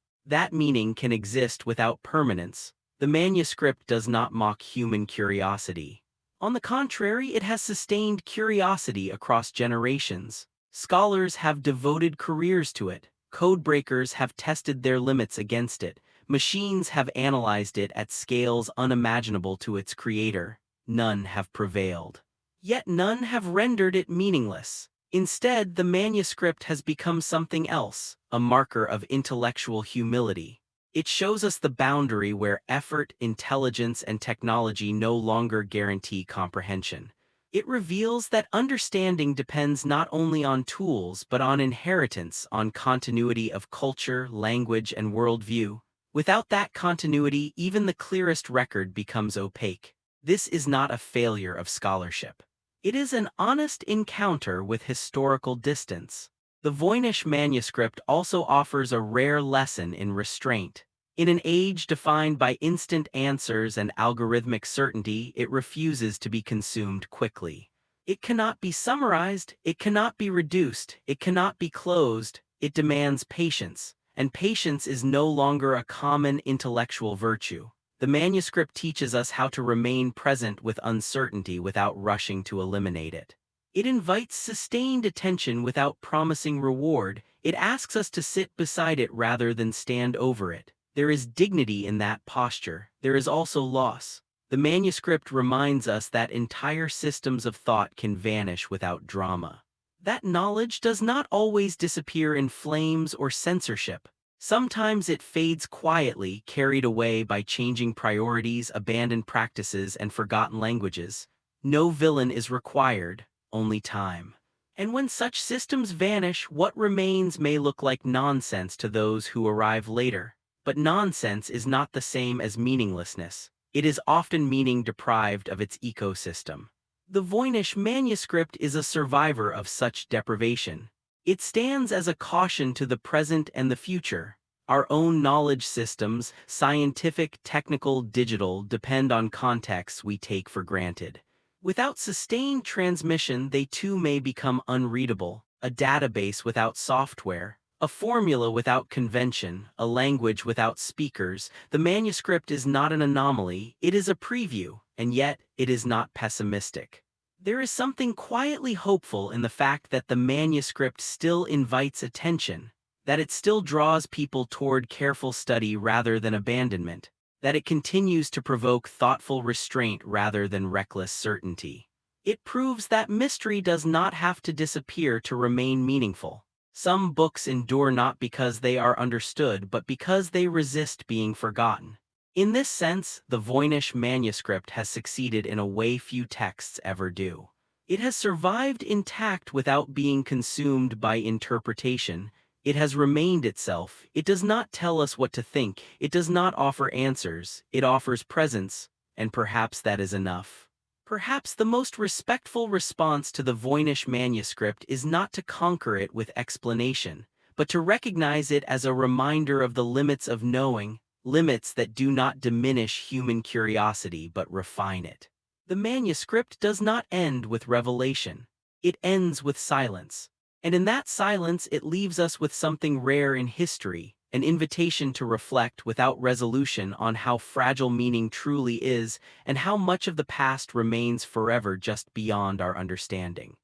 that meaning can exist without permanence. The manuscript does not mock human curiosity. On the contrary, it has sustained curiosity across generations. Scholars have devoted careers to it. Codebreakers have tested their limits against it. Machines have analyzed it at scales unimaginable to its creator. None have prevailed. Yet none have rendered it meaningless. Instead, the manuscript has become something else, a marker of intellectual humility. It shows us the boundary where effort, intelligence, and technology no longer guarantee comprehension. It reveals that understanding depends not only on tools but on inheritance, on continuity of culture, language, and worldview. Without that continuity, even the clearest record becomes opaque. This is not a failure of scholarship. It is an honest encounter with historical distance. The Voynich Manuscript also offers a rare lesson in restraint. In an age defined by instant answers and algorithmic certainty, it refuses to be consumed quickly. It cannot be summarized, it cannot be reduced, it cannot be closed, it demands patience, and patience is no longer a common intellectual virtue. The manuscript teaches us how to remain present with uncertainty without rushing to eliminate it. It invites sustained attention without promising reward. It asks us to sit beside it rather than stand over it. There is dignity in that posture. There is also loss. The manuscript reminds us that entire systems of thought can vanish without drama. That knowledge does not always disappear in flames or censorship. Sometimes it fades quietly, carried away by changing priorities, abandoned practices, and forgotten languages. No villain is required, only time. And when such systems vanish, what remains may look like nonsense to those who arrive later. But nonsense is not the same as meaninglessness. It is often meaning deprived of its ecosystem. The Voynich Manuscript is a survivor of such deprivation. It stands as a caution to the present and the future. Our own knowledge systems, scientific, technical, digital, depend on contexts we take for granted. Without sustained transmission, they too may become unreadable, a database without software, a formula without convention, a language without speakers. The manuscript is not an anomaly, it is a preview, and yet it is not pessimistic. There is something quietly hopeful in the fact that the manuscript still invites attention, that it still draws people toward careful study rather than abandonment, that it continues to provoke thoughtful restraint rather than reckless certainty. It proves that mystery does not have to disappear to remain meaningful. Some books endure not because they are understood, but because they resist being forgotten. In this sense, the Voynich Manuscript has succeeded in a way few texts ever do. It has survived intact without being consumed by interpretation. It has remained itself. It does not tell us what to think. It does not offer answers. It offers presence, and perhaps that is enough. Perhaps the most respectful response to the Voynich Manuscript is not to conquer it with explanation, but to recognize it as a reminder of the limits of knowing, limits that do not diminish human curiosity but refine it. The manuscript does not end with revelation. It ends with silence. And in that silence it leaves us with something rare in history, an invitation to reflect without resolution on how fragile meaning truly is and how much of the past remains forever just beyond our understanding.